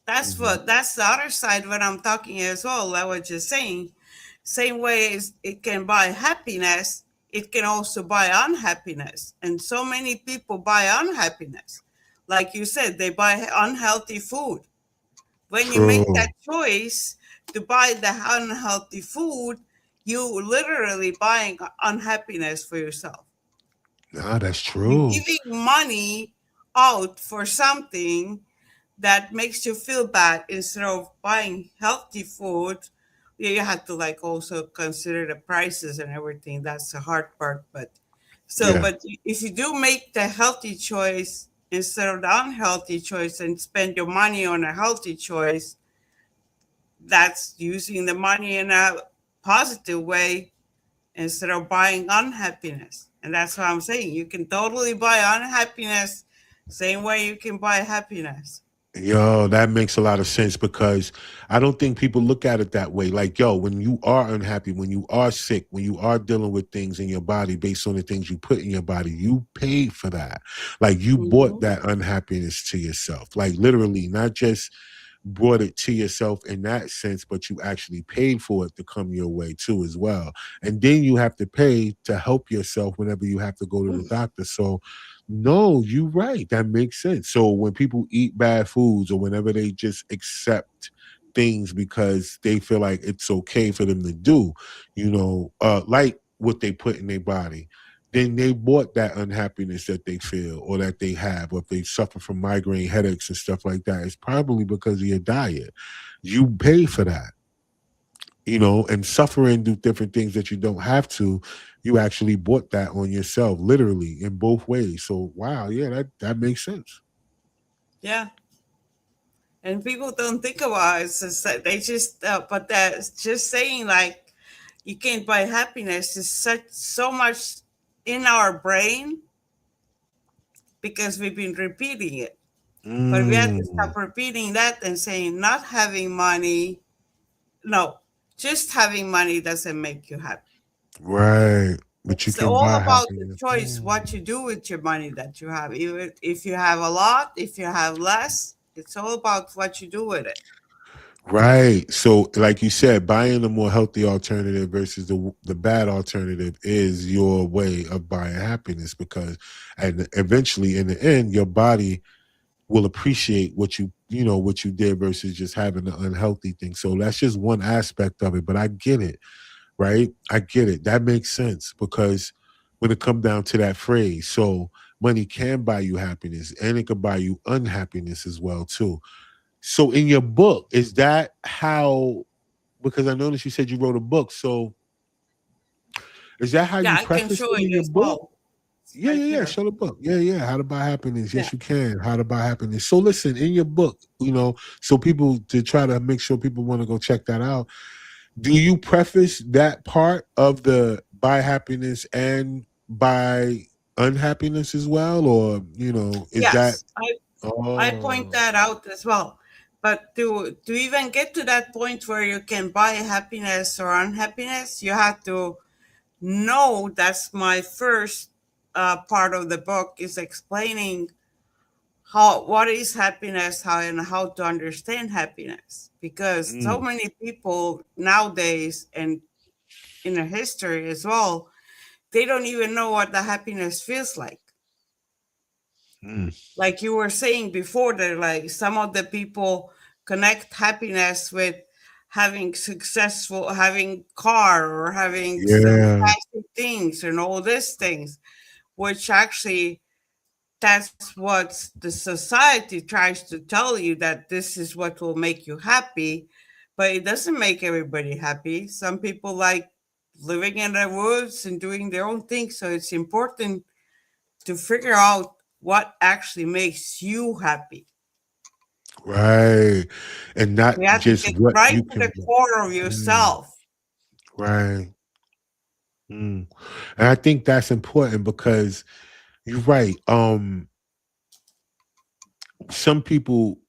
that's mhm, what, that's the other side when I'm talking as well. I was just saying, same way as it can buy happiness, it can also buy unhappiness. And so many people buy unhappiness. Like you said, they buy unhealthy food. When you make that true. choice to buy the unhealthy food, you literally buying unhappiness for yourself. Nah, that's You're true. giving money out for something that makes you feel bad, instead of buying healthy food. Yeah, you have to like also consider the prices and everything. That's the hard part. But so, Yeah. but if you do make the healthy choice instead of the unhealthy choice, and spend your money on a healthy choice, that's using the money in a positive way instead of buying unhappiness. And that's what I'm saying. You can totally buy unhappiness, same way you can buy happiness. Yo, that makes a lot of sense because I don't think people look at it that way. Like, yo, when you are unhappy, when you are sick, when you are dealing with things in your body based on the things you put in your body, you paid for that. Like, you bought Mhm. that unhappiness to yourself. Like, literally, not just brought it to yourself in that sense, but you actually paid for it to come your way too, as well. And then you have to pay to help yourself whenever you have to go to the doctor. So, no, you're right. That makes sense. So when people eat bad foods or whenever they just accept things because they feel like it's okay for them to do, like what they put in their body, then they bought that unhappiness that they feel or that they have, or if they suffer from migraine headaches and stuff like that, it's probably because of your diet. You pay for that. and suffer and do different things that you don't have to, you actually bought that on yourself, literally in both ways. So wow, yeah, that makes sense. Yeah. And people don't think about it. So they just, but that's just saying like you can't buy happiness is such so much in our brain because we've been repeating it. But we have to Mm, stop repeating that and saying not having money. No, just having money doesn't make you happy. right. But you It's can all buy about the happiness. choice what you do with your money that you have. Even if you have a lot, if you have less, it's all about what you do with it. Right. So, like you said, buying the more healthy alternative versus the bad alternative is your way of buying happiness, because, and eventually, in the end, your body will appreciate what you did versus just having the unhealthy thing. So that's just one aspect of it. But I get it, right? I get it. That makes sense, because when it come down to that phrase, so money can buy you happiness, and it can buy you unhappiness as well too. So in your book, is that how? Because I noticed you said you wrote a book. So is that how Yeah, you I can preface show it in you your as book? well. It's Yeah, right yeah, yeah. here. Show the book. Yeah, yeah. How to buy happiness. Yeah. Yes, you can. How to buy happiness. So listen, in your book, so people, to try to make sure people want to go check that out. Do you preface that part of the buy happiness and buy unhappiness as well, or is that? Yes, I point Oh, that out as well. But to even get to that point where you can buy happiness or unhappiness, you have to know that's my first part of the book is explaining how what is happiness, how and how to understand happiness. Because so mm, many people nowadays and in a history as well, they don't even know what the happiness feels like. mm, Like you were saying before, that like some of the people connect happiness with having car or having some yeah, fancy things and all these things, which actually that's what the society tries to tell you, that this is what will make you happy, but it doesn't make everybody happy. Some people like living in the woods and doing their own thing, so it's important to figure out what actually makes you happy. right, and not You have to just get what right you to the can. core of Mm, yourself. right. Mm. And I think that's important because you're right. Some people,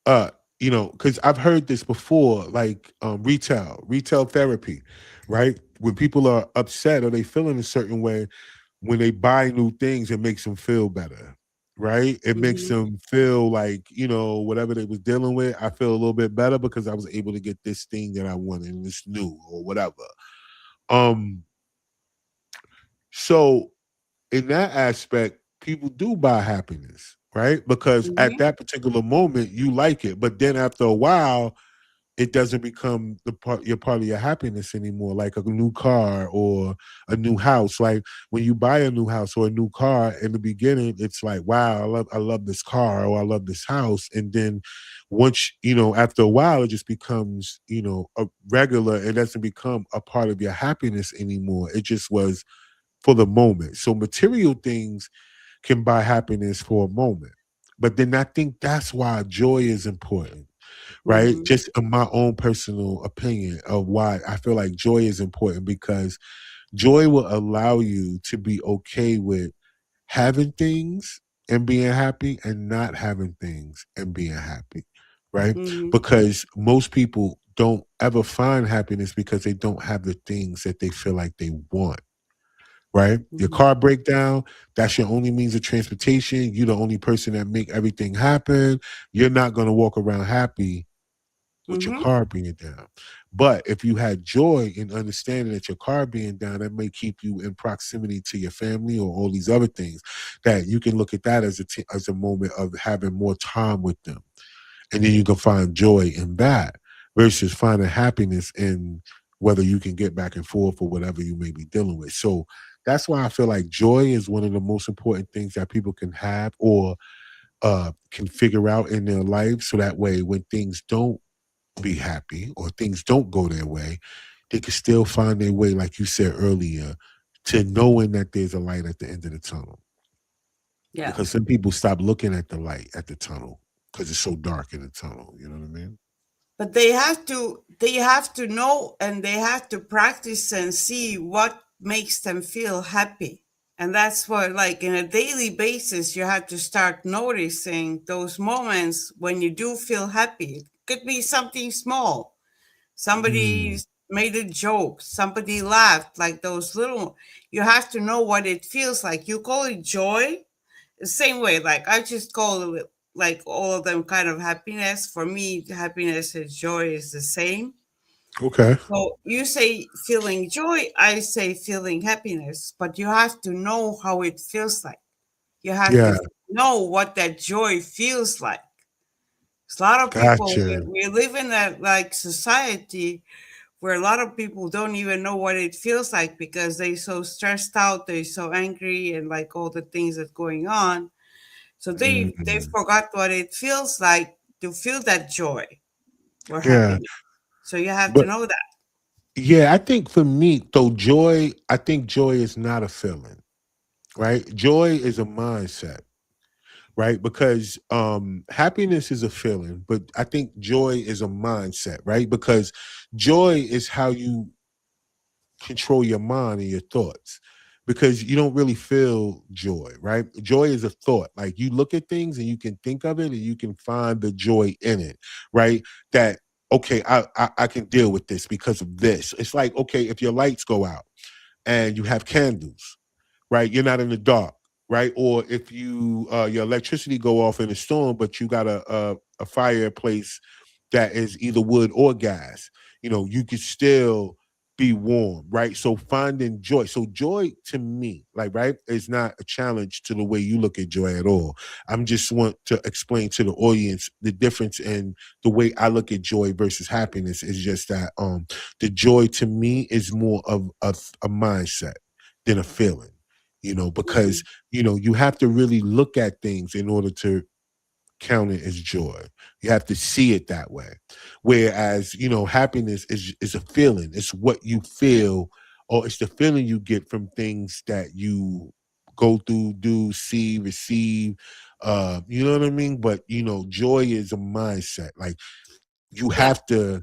uh, because I've heard this before, like retail therapy, right? When people are upset or they feeling a certain way, when they buy new things, it makes them feel better, right? It makes Hmm. them feel like, whatever they was dealing with, I feel a little bit better because I was able to get this thing that I wanted and it's new or whatever. Um, so in that aspect, people do buy happiness, right? Because at Hmm. that particular moment, you like it, but then after a while, it doesn't become part of your happiness anymore. Like a new car or a new house. Like when you buy a new house or a new car, in the beginning, it's like, wow, I love this car or I love this house, and then once after a while, it just becomes a regular. It doesn't become a part of your happiness anymore. It just was for the moment. So material things can buy happiness for a moment. But then I think that's why joy is important, right? Hmm. Just in my own personal opinion of why I feel like joy is important, because joy will allow you to be okay with having things and being happy and not having things and being happy, right? Hmm. Because most people don't ever find happiness because they don't have the things that they feel like they want, right? Your Hmm. car breakdown, that's your only means of transportation. You're the only person that make everything happen. You're not going to walk around happy with your Hmm. car being down. But if you had joy in understanding that your car being down, that may keep you in proximity to your family or all these other things, that you can look at that as a moment of having more time with them, and then you can find joy in that versus finding happiness in whether you can get back and forth or whatever you may be dealing with. So that's why I feel like joy is one of the most important things that people can have or can figure out in their life. So that way, when things don't be happy or things don't go their way, they can still find their way, like you said earlier, to knowing that there's a light at the end of the tunnel. Yeah. Because some people stop looking at the light at the tunnel because it's so dark in the tunnel. You know what I mean? But they have to know, and they have to practice and see what makes them feel happy. And that's what, like, in a daily basis, you have to start noticing those moments when you do feel happy. It could be something small. Somebody Mm, made a joke, somebody laughed, like those little, you have to know what it feels like. You call it joy the same way. Like, I just call it, like, all of them kind of happiness. For me, happiness and joy is the same. okay. So you say feeling joy, I say feeling happiness, but you have to know how it feels like. You have Yeah, to know what that joy feels like. 'Cause a lot of people, gotcha. we live in that, like, society where a lot of people don't even know what it feels like because they so stressed out, they so angry, and like all the things that's going on. So they Mm, forgot what it feels like to feel that joy or yeah, happiness. So you have to but know that. yeah, I think for me though, joy. I think joy is not a feeling, right? Joy is a mindset, right? Because happiness is a feeling, but I think joy is a mindset, right? Because joy is how you control your mind and your thoughts, because you don't really feel joy, right? Joy is a thought. Like, you look at things and you can think of it and you can find the joy in it, right? That, okay, I can deal with this because of this. It's like, okay, if your lights go out and you have candles, right? You're not in the dark, right? Or if your electricity go off in a storm, but you got a fireplace that is either wood or gas, you could still be warm, right? So finding joy. So joy to me, like, right, is not a challenge to the way you look at joy at all. I'm just want to explain to the audience the difference in the way I look at joy versus happiness is just that the joy to me is more of a mindset than a feeling, because Mhm. you have to really look at things in order to count it as joy. You have to see it that way. Whereas, happiness is a feeling. It's what you feel, or it's the feeling you get from things that you go through, do, see, receive. You know what I mean? But joy is a mindset. Like, you Yeah. have to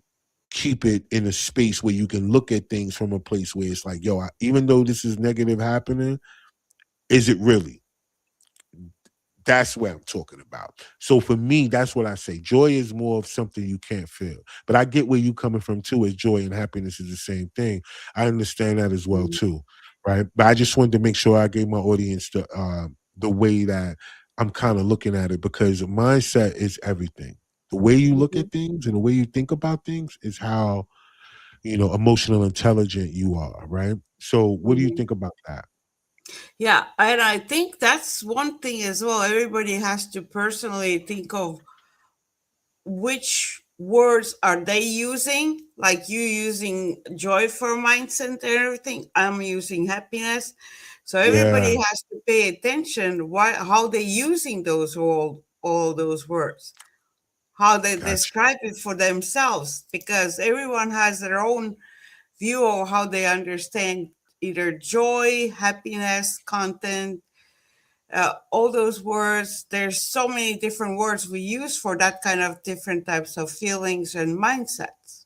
keep it in a space where you can look at things from a place where it's like, yo, even though this is negative happening, is it really? That's what I'm talking about. So for me, that's what I say. Joy is more of something you can't feel. But I get where you coming from too, as joy and happiness is the same thing. I understand that as well Mhm. too. Right. But I just wanted to make sure I gave my audience the way that I'm kind of looking at it, because mindset is everything. The way you look Mhm. at things and the way you think about things is how, emotional intelligent you are, right? So what do you Mhm. think about that? Yeah, and I think that's one thing as well. Everybody has to personally think of which words are they using. Like, you using joy for mindset and everything. I'm using happiness. So everybody Yeah, has to pay attention how they using those all those words, how they gotcha. describe it for themselves, because everyone has their own view of how they understand either joy, happiness, content, all those words. There's so many different words we use for that kind of different types of feelings and mindsets.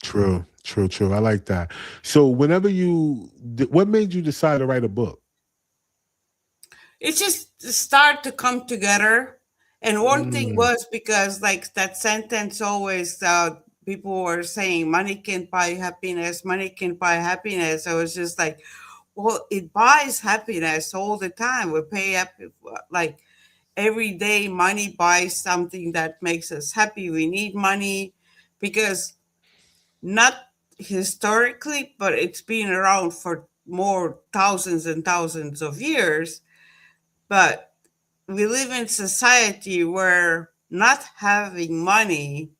True, true, true. I like that. So, what made you decide to write a book? It just start to come together. And one thing Mm, was because, like, that sentence always, people were saying money can buy happiness, money can buy happiness. I was just like, well, it buys happiness all the time. We pay up, like, every day. Money buys something that makes us happy. We need money because, not historically, but it's been around for more thousands and thousands of years. But we live in society where not having money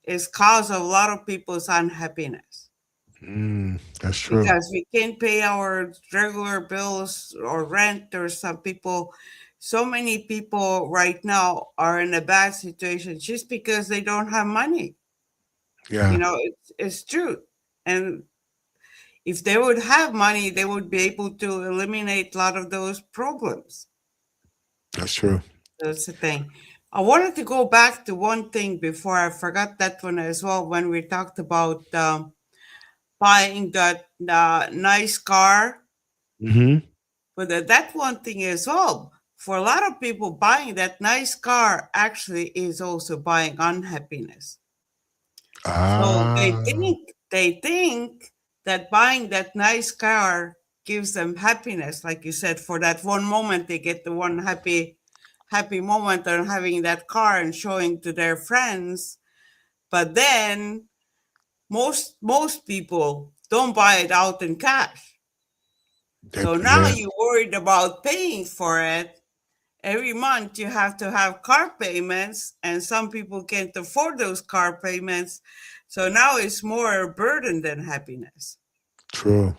is cause of a lot of people's unhappiness, that's true. because we can't pay our regular bills or rent. Or some people, so many people right now are in a bad situation just because they don't have money. Yeah, It's true. And if they would have money, they would be able to eliminate a lot of those problems. that's true. That's the thing. I wanted to go back to one thing before I forgot that one as well when we talked about buying that nice car. Hmm. But that one thing as well, for a lot of people, buying that nice car actually is also buying unhappiness. So Ah, they think that buying that nice car gives them happiness, like you said. For that one moment, they get the one happy moment on having that car and showing to their friends. But then most people don't buy it out in cash. So now yeah, you're worried about paying for it. Every month you have to have car payments, and some people can't afford those car payments. So now it's more a burden than happiness. true.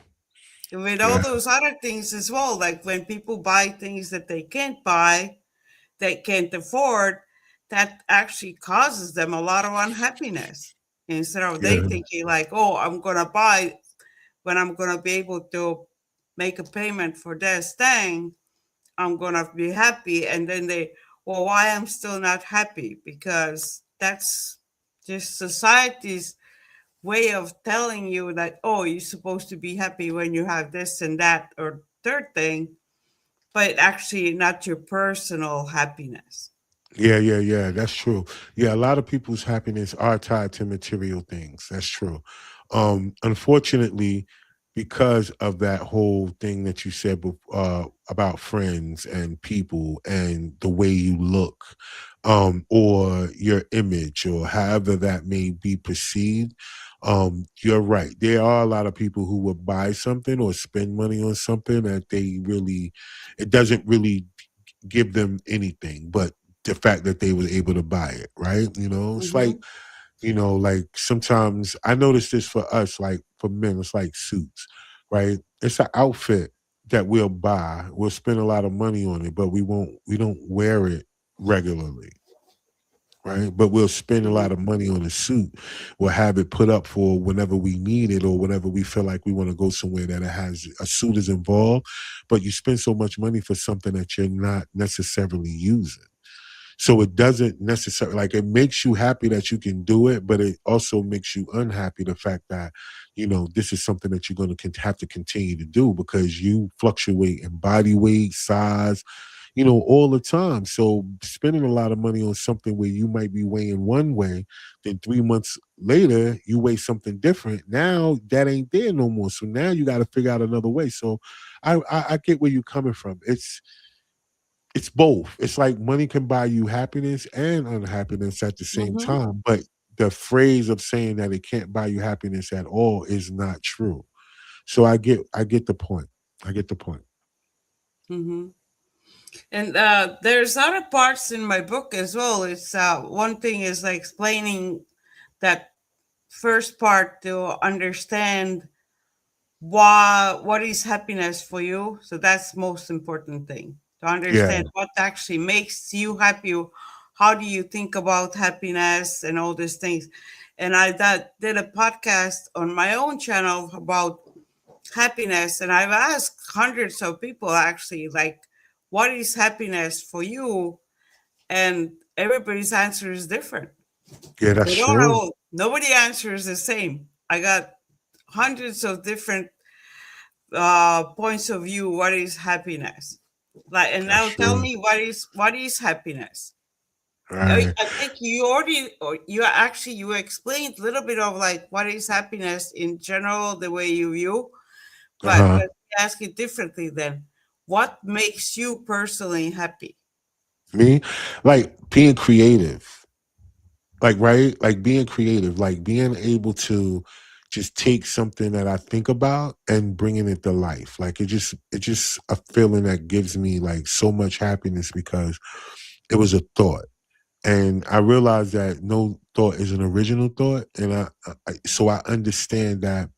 And with all Yeah, those other things as well, like when people buy things that they can't buy, they can't afford, that actually causes them a lot of unhappiness. Instead of they yeah, thinking like, oh, I'm gonna buy when I'm gonna be able to make a payment for this thing, I'm gonna be happy. And then they, well, why I'm still not happy? Because that's just society's way of telling you that, oh, you're supposed to be happy when you have this and that or third thing, but actually not your personal happiness. yeah. That's true. Yeah, a lot of people's happiness are tied to material things. That's true. Unfortunately, because of that whole thing that you said about friends and people and the way you look, or your image, or however that may be perceived. You're right. There are a lot of people who will buy something or spend money on something that it doesn't really give them anything but the fact that they was able to buy it, right? It's like, Hmm. like sometimes I notice this for us, like for men, it's like suits, right? It's an outfit that we'll buy, we'll spend a lot of money on it, but we don't wear it regularly, right? But we'll spend a lot Hmm. of money on a suit. We'll have it put up for whenever we need it or whenever we feel like we want to go somewhere that it has a suit is involved. But you spend so much money for something that you're not necessarily using. So it doesn't necessarily, like, it makes you happy that you can do it, but it also makes you unhappy the fact that, this is something that you're going to have to continue to do because you fluctuate in body weight, size, all the time. So spending a lot of money on something where you might be weighing one way, then 3 months later you weigh something different. Now that ain't there no more. So now you got to figure out another way. So I get where you're coming from. It's both. It's like money can buy you happiness and unhappiness at the same Hmm. time. But the phrase of saying that it can't buy you happiness at all is not true. So I get the point. I get the point. Hmm. And there's other parts in my book as well. It's one thing is like explaining that first part to understand what is happiness for you. So that's most important thing to Yeah. understand what actually makes you happy. How do you think about happiness and all these things? And did a podcast on my own channel about happiness, and I've asked hundreds of people actually, like, what is happiness for you? And everybody's answer is different. Yeah, They that's don't true. know. Nobody answers the same. I got hundreds of different points of view. What is happiness? Like, and That's now tell true. me what is happiness? I, Right. I think you already, or you explained a little bit of like what is happiness in general, the way you view. But Uh-huh. let me ask it differently then. What makes you personally happy? Me, like being creative, like, right, like being creative, like being able to just take something that I think about and bringing it to life. Like it just a feeling that gives me like so much happiness because it was a thought. And I realized that no thought is an original thought, and so I understand that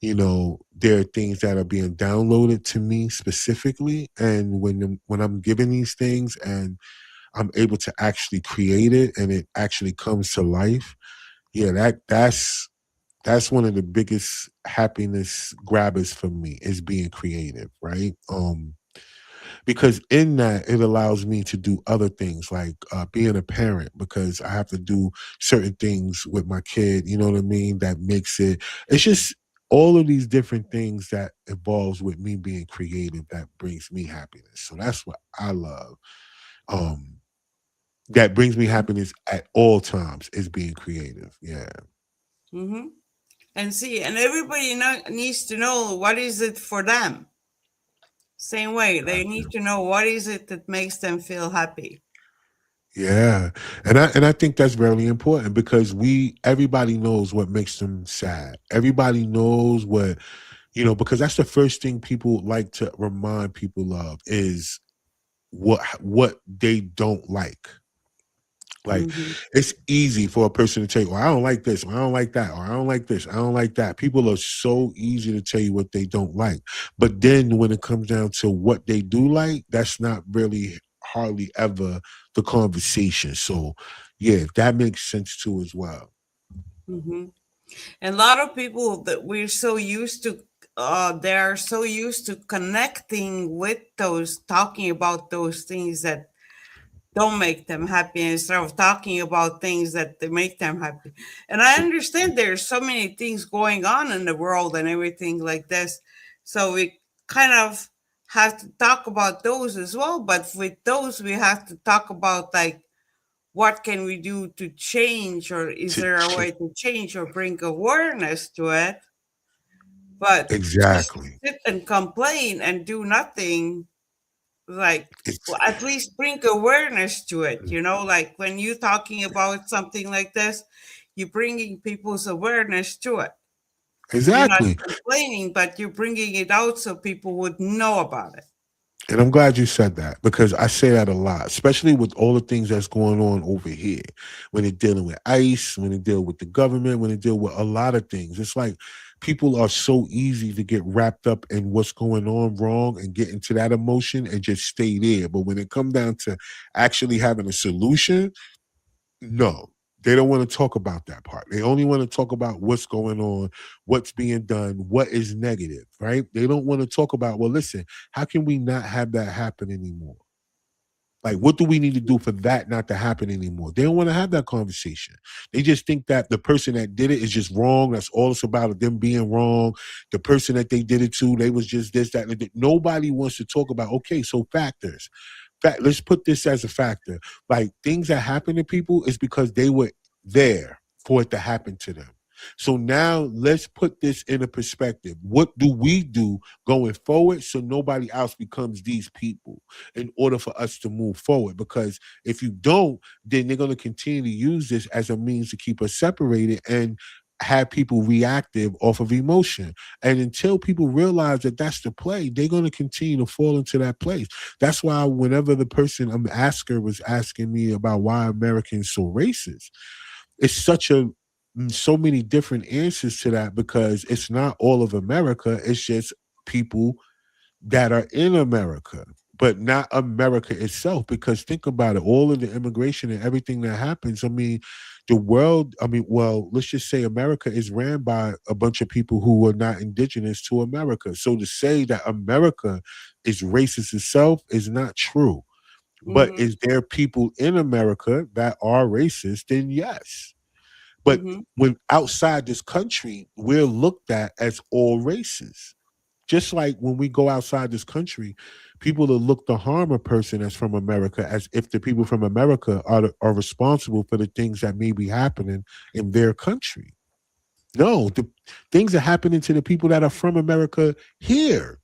there are things that are being downloaded to me specifically, and when I'm given these things and I'm able to actually create it and it actually comes to life, Yeah, that's one of the biggest happiness grabbers for me is being creative, right? Because in that it allows me to do other things like being a parent because I have to do certain things with my kid, you know what I mean? That makes it's just all of these different things that involves with me being creative that brings me happiness. So that's what I love. Um that brings me happiness at all times is being creative. Yeah. Hmm. And see, and everybody needs to know what is it for them. Same way, they need to know what is it that makes them feel happy. Yeah. And I think that's very important because everybody knows what makes them sad. Everybody knows what, because that's the first thing people like to remind people of is what they don't like. Like Hmm. it's easy for a person to tell you, well, I don't like this, or I don't like that, or I don't like this, I don't like that. People are so easy to tell you what they don't like. But then when it comes down to what they do like, that's not really hardly ever the conversation. So yeah, that makes sense too as well. Hmm. And a lot of people that we're so used to, they are so used to connecting with those, talking about those things that don't make them happy instead of talking about things that they make them happy. And I understand there's so many things going on in the world and everything like this. So we kind of have to talk about those as well. But with those, we have to talk about like what can we do to change, or is To there a way to change or bring awareness to it? But just to exactly. sit and complain and do nothing, like, It's well, at least bring awareness to it, like when you're talking about something like this, you're bringing people's awareness to it. You're not exactly. complaining, but you're bringing it out so people would know about it. And I'm glad you said that because I say that a lot, especially with all the things that's going on over here. When they're dealing with ICE, when they deal with the government, when they deal with a lot of things. It's like people are so easy to get wrapped up in what's going on wrong and get into that emotion and just stay there. But when it comes down to actually having a solution, no, they don't want to talk about that part. They only want to talk about what's going on, what's being done, what is negative, right? They don't want to talk about, well, listen, how can we not have that happen anymore? Like, what do we need to do for that not to happen anymore? They don't want to have that conversation. They just think that the person that did it is just wrong. That's all it's about, them being wrong. The person that they did it to, they was just this, that, and that. Nobody wants to talk about, okay, so factors. Let's put this as a factor. Like things that happen to people is because they were there for it to happen to them. So now let's put this in a perspective. What do we do going forward so nobody else becomes these people in order for us to move forward? Because if you don't, then they're going to continue to use this as a means to keep us separated and have people reactive off of emotion. And until people realize that that's the play, they're going to continue to fall into that place. That's why whenever the person I'm asker was asking me about why Americans so racist, it's so many different answers to that because it's not all of America. It's just people that are in America, but not America itself. Because think about it, all of the immigration and everything that happens. I mean, the world, well, let's just say America is ran by a bunch of people who are not indigenous to America. So to say that America is racist itself is not true. But Hmm. is there people in America that are racist? Then yes. But Hmm. when outside this country, we're looked at as all races. Just like when we go outside this country, people that look to harm a person that's from America as if the people from America are responsible for the things that may be happening in their country. No, the things are happening to the people that are from America here,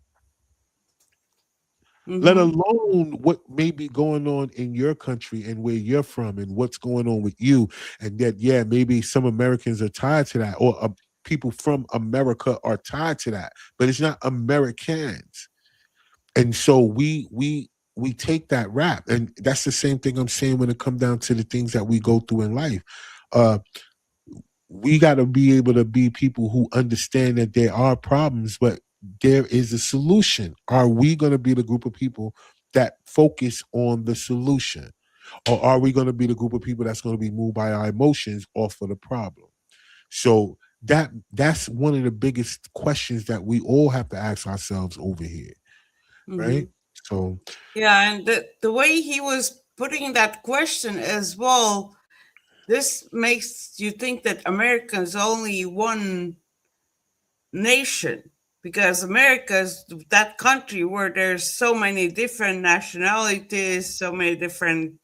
let Hmm. alone what may be going on in your country and where you're from and what's going on with you. And that, yeah, maybe some Americans are tied to that or people from America are tied to that, but it's not Americans. And so we take that rap, and that's the same thing I'm saying when it comes down to the things that we go through in life. Uh, we got to be able to be people who understand that there are problems, but there is a solution. Are we going to be the group of people that focus on the solution, or are we going to be the group of people that's going to be moved by our emotions off of the problem? So that's one of the biggest questions that we all have to ask ourselves over here, right? Hmm. So Yeah, and the way he was putting that question as well, this makes you think that America's only one nation, because America's that country where there's so many different nationalities, so many different,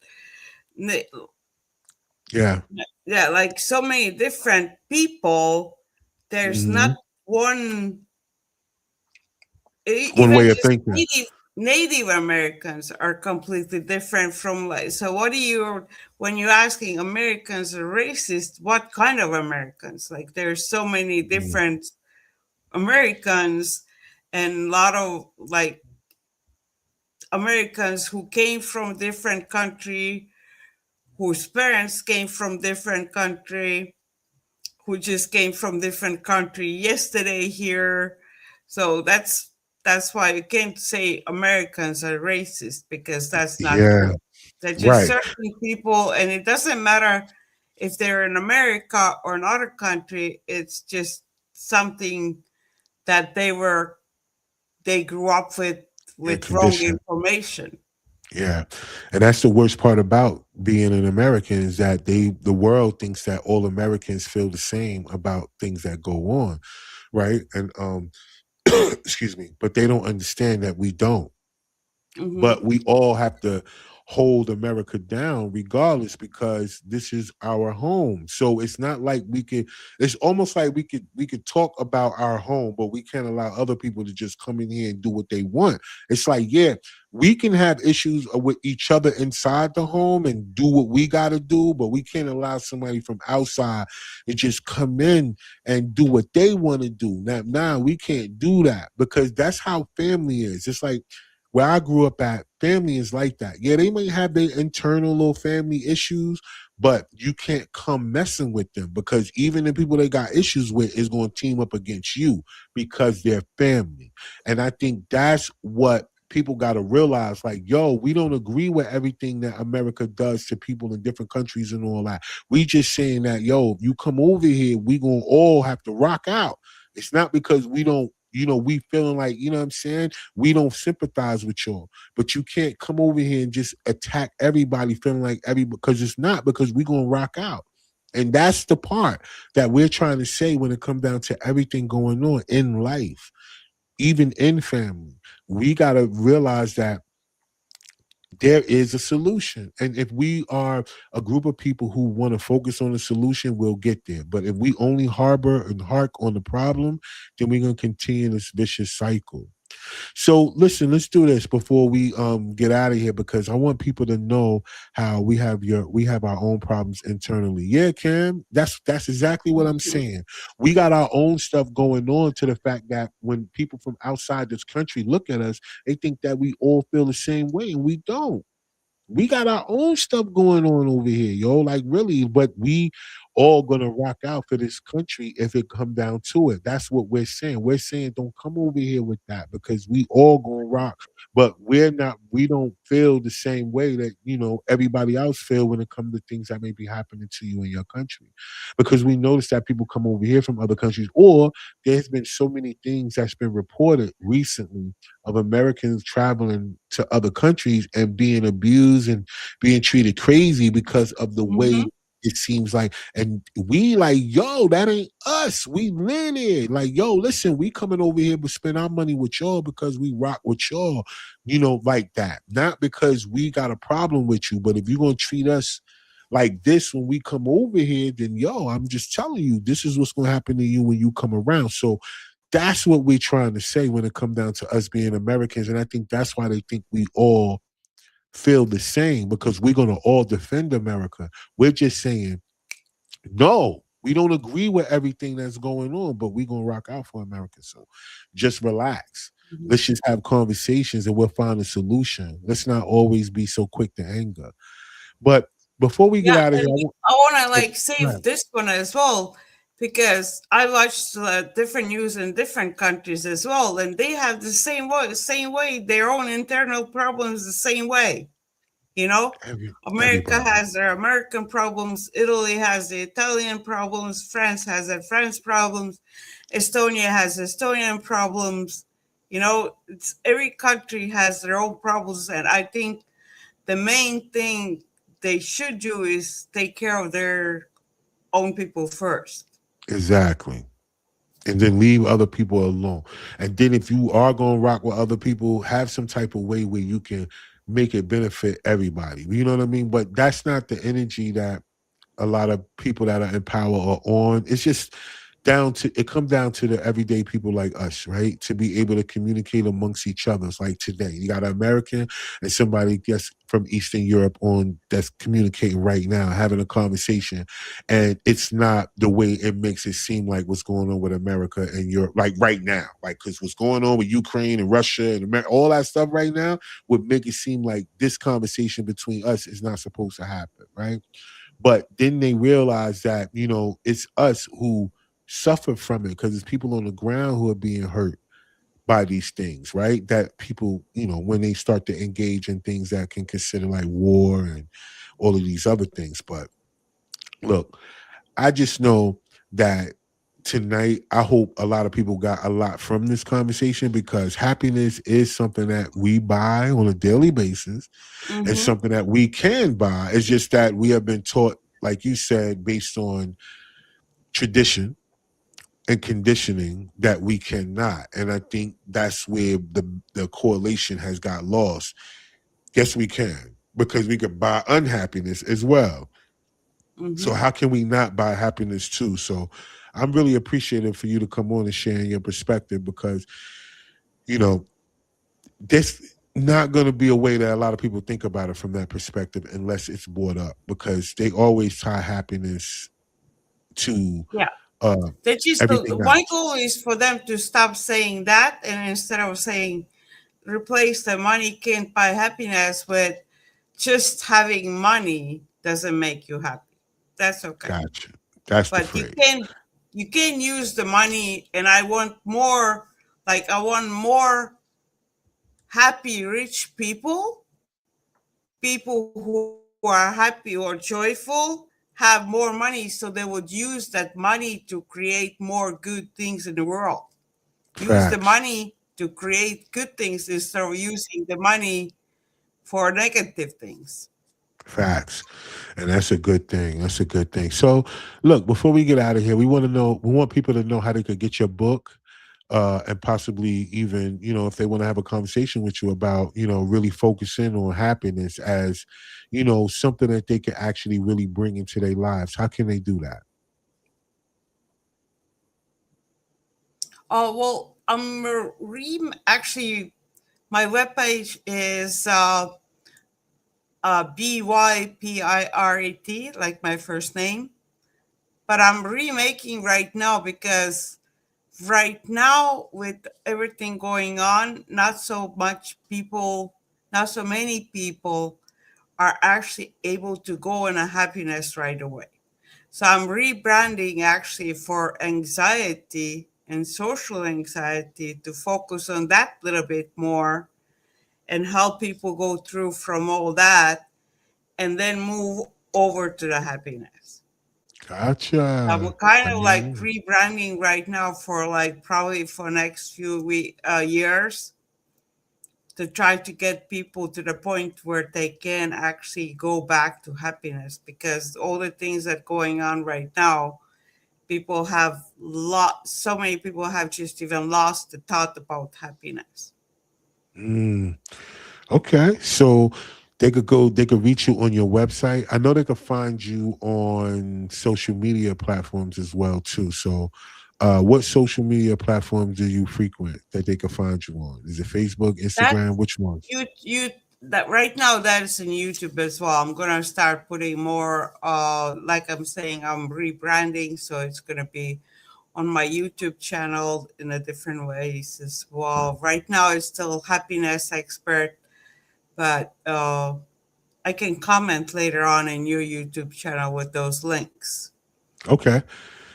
na- yeah, yeah, like so many different people. There's not hmm one. one Even way of just thinking. Native Americans are completely different from, like, so what do you, when you're asking Americans are racist, what kind of Americans? Like there's so many Mm. different Americans, and a lot of like Americans who came from different country, whose parents came from different country, who just came from different country yesterday here. So that's why you can't say Americans are racist, because that's not Yeah, true. They're just right. certain people, and it doesn't matter if they're in America or another country. It's just something that they grew up Yeah, with wrong condition. information. Yeah. And that's the worst part about being an American is that the world thinks that all Americans feel the same about things that go on, right? And excuse me, but they don't understand that we don't. Hmm. But we all have to hold America down regardless because this is our home. So it's not like we could it's almost like we could talk about our home, but we can't allow other people to just come in here and do what they want. It's like, yeah, we can have issues with each other inside the home and do what we got to do, but we can't allow somebody from outside to just come in and do what they want to do. Now we can't do that because that's how family is. It's like where I grew up at, family is like that. Yeah, they might have their internal little family issues, but you can't come messing with them because even the people they got issues with is going to team up against you because they're family. And I think that's what people got to realize, like, yo, we don't agree with everything that America does to people in different countries and all that. We just saying that, yo, if you come over here, we gonna all have to rock out. It's not because we don't, we feeling like, you know what I'm saying, we don't sympathize with y'all, but you can't come over here and just attack everybody feeling like because it's not, because we gonna rock out. And that's the part that we're trying to say when it comes down to everything going on in life, even in family. We gotta realize that there is a solution. And if we are a group of people who want to focus on the solution, we'll get there. But if we only harbor and hark on the problem, then we're going to continue this vicious cycle. So listen, let's do this before we get out of here because I want people to know how we have our own problems internally. Yeah, Cam, that's exactly what I'm saying. We got our own stuff going on to the fact that when people from outside this country look at us, they think that we all feel the same way and we don't. We got our own stuff going on over here, yo. Like really, but we all gonna rock out for this country if it come down to it. That's what we're saying. We're saying don't come over here with that because we all gonna rock. But we're not. We don't feel the same way that everybody else feel when it comes to things that may be happening to you in your country, because we notice that people come over here from other countries, or there's been so many things that's been reported recently of Americans traveling to other countries and being abused and being treated crazy because of the way Hmm. it seems like. And we like, yo, that ain't us. We lineage. Like, yo, listen, we coming over here to spend our money with y'all because we rock with y'all, like that. Not because we got a problem with you, but if you're gonna treat us like this when we come over here, then yo, I'm just telling you, this is what's gonna happen to you when you come around. So that's what we're trying to say when it comes down to us being Americans. And I think that's why they think we all feel the same because we're going to all defend America. We're just saying, no, we don't agree with everything that's going on, but we're going to rock out for America. So just relax. Let's just have conversations and we'll find a solution. Let's not always be so quick to anger. But before we get Yeah, out of here, and I want. I want to Oh, like go save ahead. this one as well, because I watched different news in different countries as well, and they have the same way, their own internal problems the same way. You know, America Everybody. has their American problems, Italy has the Italian problems, France has their French problems, Estonia has Estonian problems. You know, it's, every country has their own problems, and I think the main thing they should do is take care of their own people first. Exactly. And then leave other people alone. And then if you are going to rock with other people, have some type of way where you can make it benefit everybody. You know what I mean? But that's not the energy that a lot of people that are in power are on. It's just down to it comes down to the everyday people like us, right? To be able to communicate amongst each other. It's like today, you got an American and somebody that's from Eastern Europe on that's communicating right now, having a conversation, and it's not the way it makes it seem like what's going on with America and Europe, like right now, like because what's going on with Ukraine and Russia and America, all that stuff right now would make it seem like this conversation between us is not supposed to happen, right? But then they realize that, it's us who suffer from it because it's people on the ground who are being hurt by these things, right? That people, when they start to engage in things that can consider like war and all of these other things. But look, I just know that tonight, I hope a lot of people got a lot from this conversation because happiness is something that we buy on a daily basis. It's Mm-hmm. something that we can buy. It's just that we have been taught, like you said, based on tradition and conditioning that we cannot. And I think that's where the correlation has got lost. Yes, we can, because we could buy unhappiness as well. So Mm-hmm. how can we not buy happiness too? So I'm really appreciative for you to come on and share your perspective because, you know, this not going to be a way that a lot of people think about it from that perspective unless it's brought up because they always tie happiness to Yeah. uh, They just everything my else. goal is for them to stop saying that, and instead of saying replace the money can't buy happiness with just having money doesn't make you happy. That's okay. Gotcha. That's the But you phrase. can use the money, and I want more, like I want more happy rich people who are happy or joyful have more money, so they would use that money to create more good things in the world. Use the Facts. money to create good things instead of using the money for negative things. Facts. And that's a good thing. That's a good thing. So, look, before we get out of here, we want people to know how they could get your book, and possibly even, if they want to have a conversation with you about, really focusing on happiness as, something that they can actually really bring into their lives. How can they do that? Oh well, actually my webpage is BYPIRET, like my first name. But I'm remaking right now because right now, with everything going on, not so many people are actually able to go in a happiness right away. So I'm rebranding actually for anxiety and social anxiety to focus on that little bit more and help people go through from all that and then move over to the happiness. I'm Gotcha. kind of like Mm. rebranding right now for like probably for next years to try to get people to the point where they can actually go back to happiness because all the things that going on right now, people have so many people have just even lost the thought about happiness. Mm. Okay, so they could reach you on your website. I know they could find you on social media platforms as well too. So, what social media platforms do you frequent that they could find you on? Is it Facebook, That Instagram? Which ones? you that right now that is in YouTube as well. I'm gonna start putting more. Like I'm saying, I'm rebranding, so it's gonna be on my YouTube channel in a different ways as well. Right now, it's still happiness expert, but I can comment later on in your YouTube channel with those links. Okay,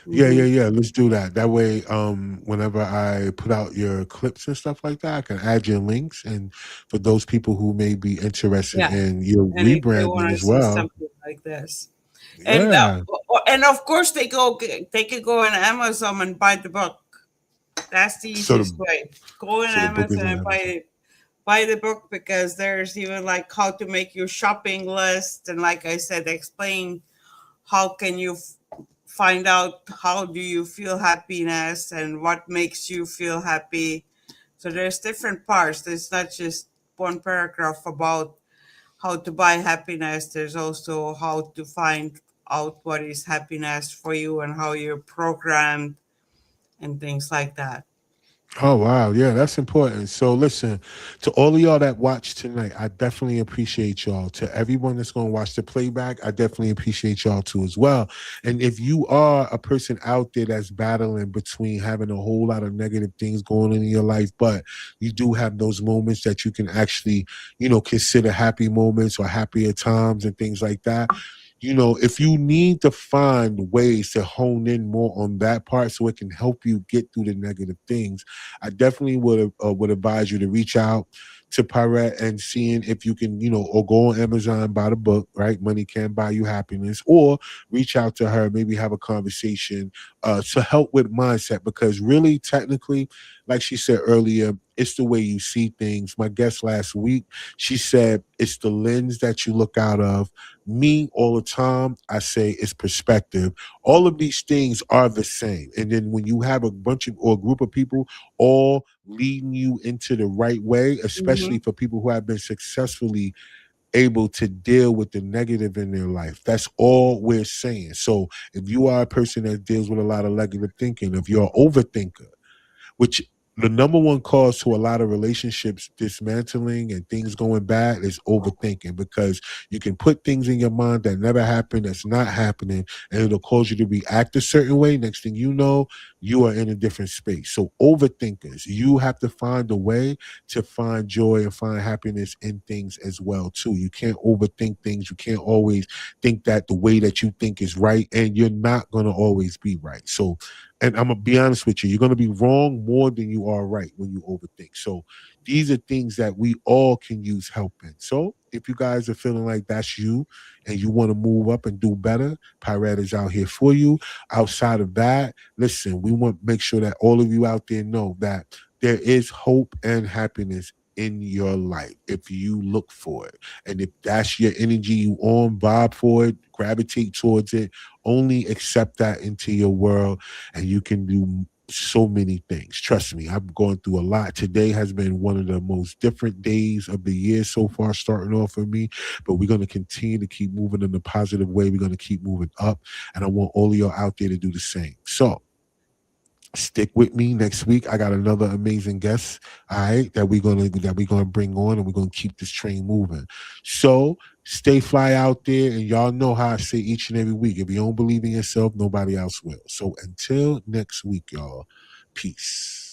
Yeah, yeah, Hmm. yeah. Let's do that. That way, whenever I put out your clips and stuff like that, I can add your links. And for those people who may be interested Yeah, in your and if they rebranding want to as see well, something like this, and yeah. of course they could go on Amazon and buy the book. That's the So easiest the way. Go on so the book is Amazon on and Amazon. buy the book, because there's even like how to make your shopping list, and like I said, explain how can you find out how do you feel happiness and what makes you feel happy. So there's different parts. There's not just one paragraph about how to buy happiness. There's also how to find out what is happiness for you and how you're programmed and things like that. Oh wow, yeah, that's important. So listen, to all of y'all that watch tonight, I definitely appreciate y'all. To everyone that's going to watch the playback, I definitely appreciate y'all too as well. And if you are a person out there that's battling between having a whole lot of negative things going on in your life, but you do have those moments that you can actually, consider happy moments or happier times and things like that. If you need to find ways to hone in more on that part so it can help you get through the negative things, I definitely would advise you to reach out to Pirate and seeing if you can, or go on Amazon, buy the book, right? Money Can Buy You Happiness, or reach out to her, maybe have a conversation to help with mindset, because really, technically, like she said earlier, it's the way you see things. My guest last week, she said it's the lens that you look out of. Me, all the time, I say it's perspective. All of these things are the same. And then when you have a bunch of or a group of people all leading you into the right way, Hmm. especially for people who have been successfully able to deal with the negative in their life. That's all we're saying. So if you are a person that deals with a lot of negative thinking, if you're an overthinker, which the number one cause to a lot of relationships dismantling and things going bad is overthinking, because you can put things in your mind that never happened, that's not happening, and it'll cause you to react a certain way. Next thing you know, you are in a different space. So overthinkers, you have to find a way to find joy and find happiness in things as well too. You can't overthink things. You can't always think that the way that you think is right, and you're not going to always be right. So, and I'm gonna be honest with you, you're gonna be wrong more than you are right when you overthink. So these are things that we all can use help in. So if you guys are feeling like that's you and you want to move up and do better, Pirate is out here for you. Outside of that, listen, we want to make sure that all of you out there know that there is hope and happiness in your life if you look for it. And if that's your energy, you on, vibe for it, gravitate towards it, only accept that into your world, and you can do so many things. Trust me, I'm going through a lot. Today has been one of the most different days of the year so far, starting off for me. But we're going to continue to keep moving in a positive way. We're going to keep moving up. And I want all of y'all out there to do the same. So stick with me next week. I got another amazing guest, all right, that we're gonna bring on, and we're gonna keep this train moving. So stay fly out there, and y'all know how I say each and every week. If you don't believe in yourself, nobody else will. So until next week, y'all, peace.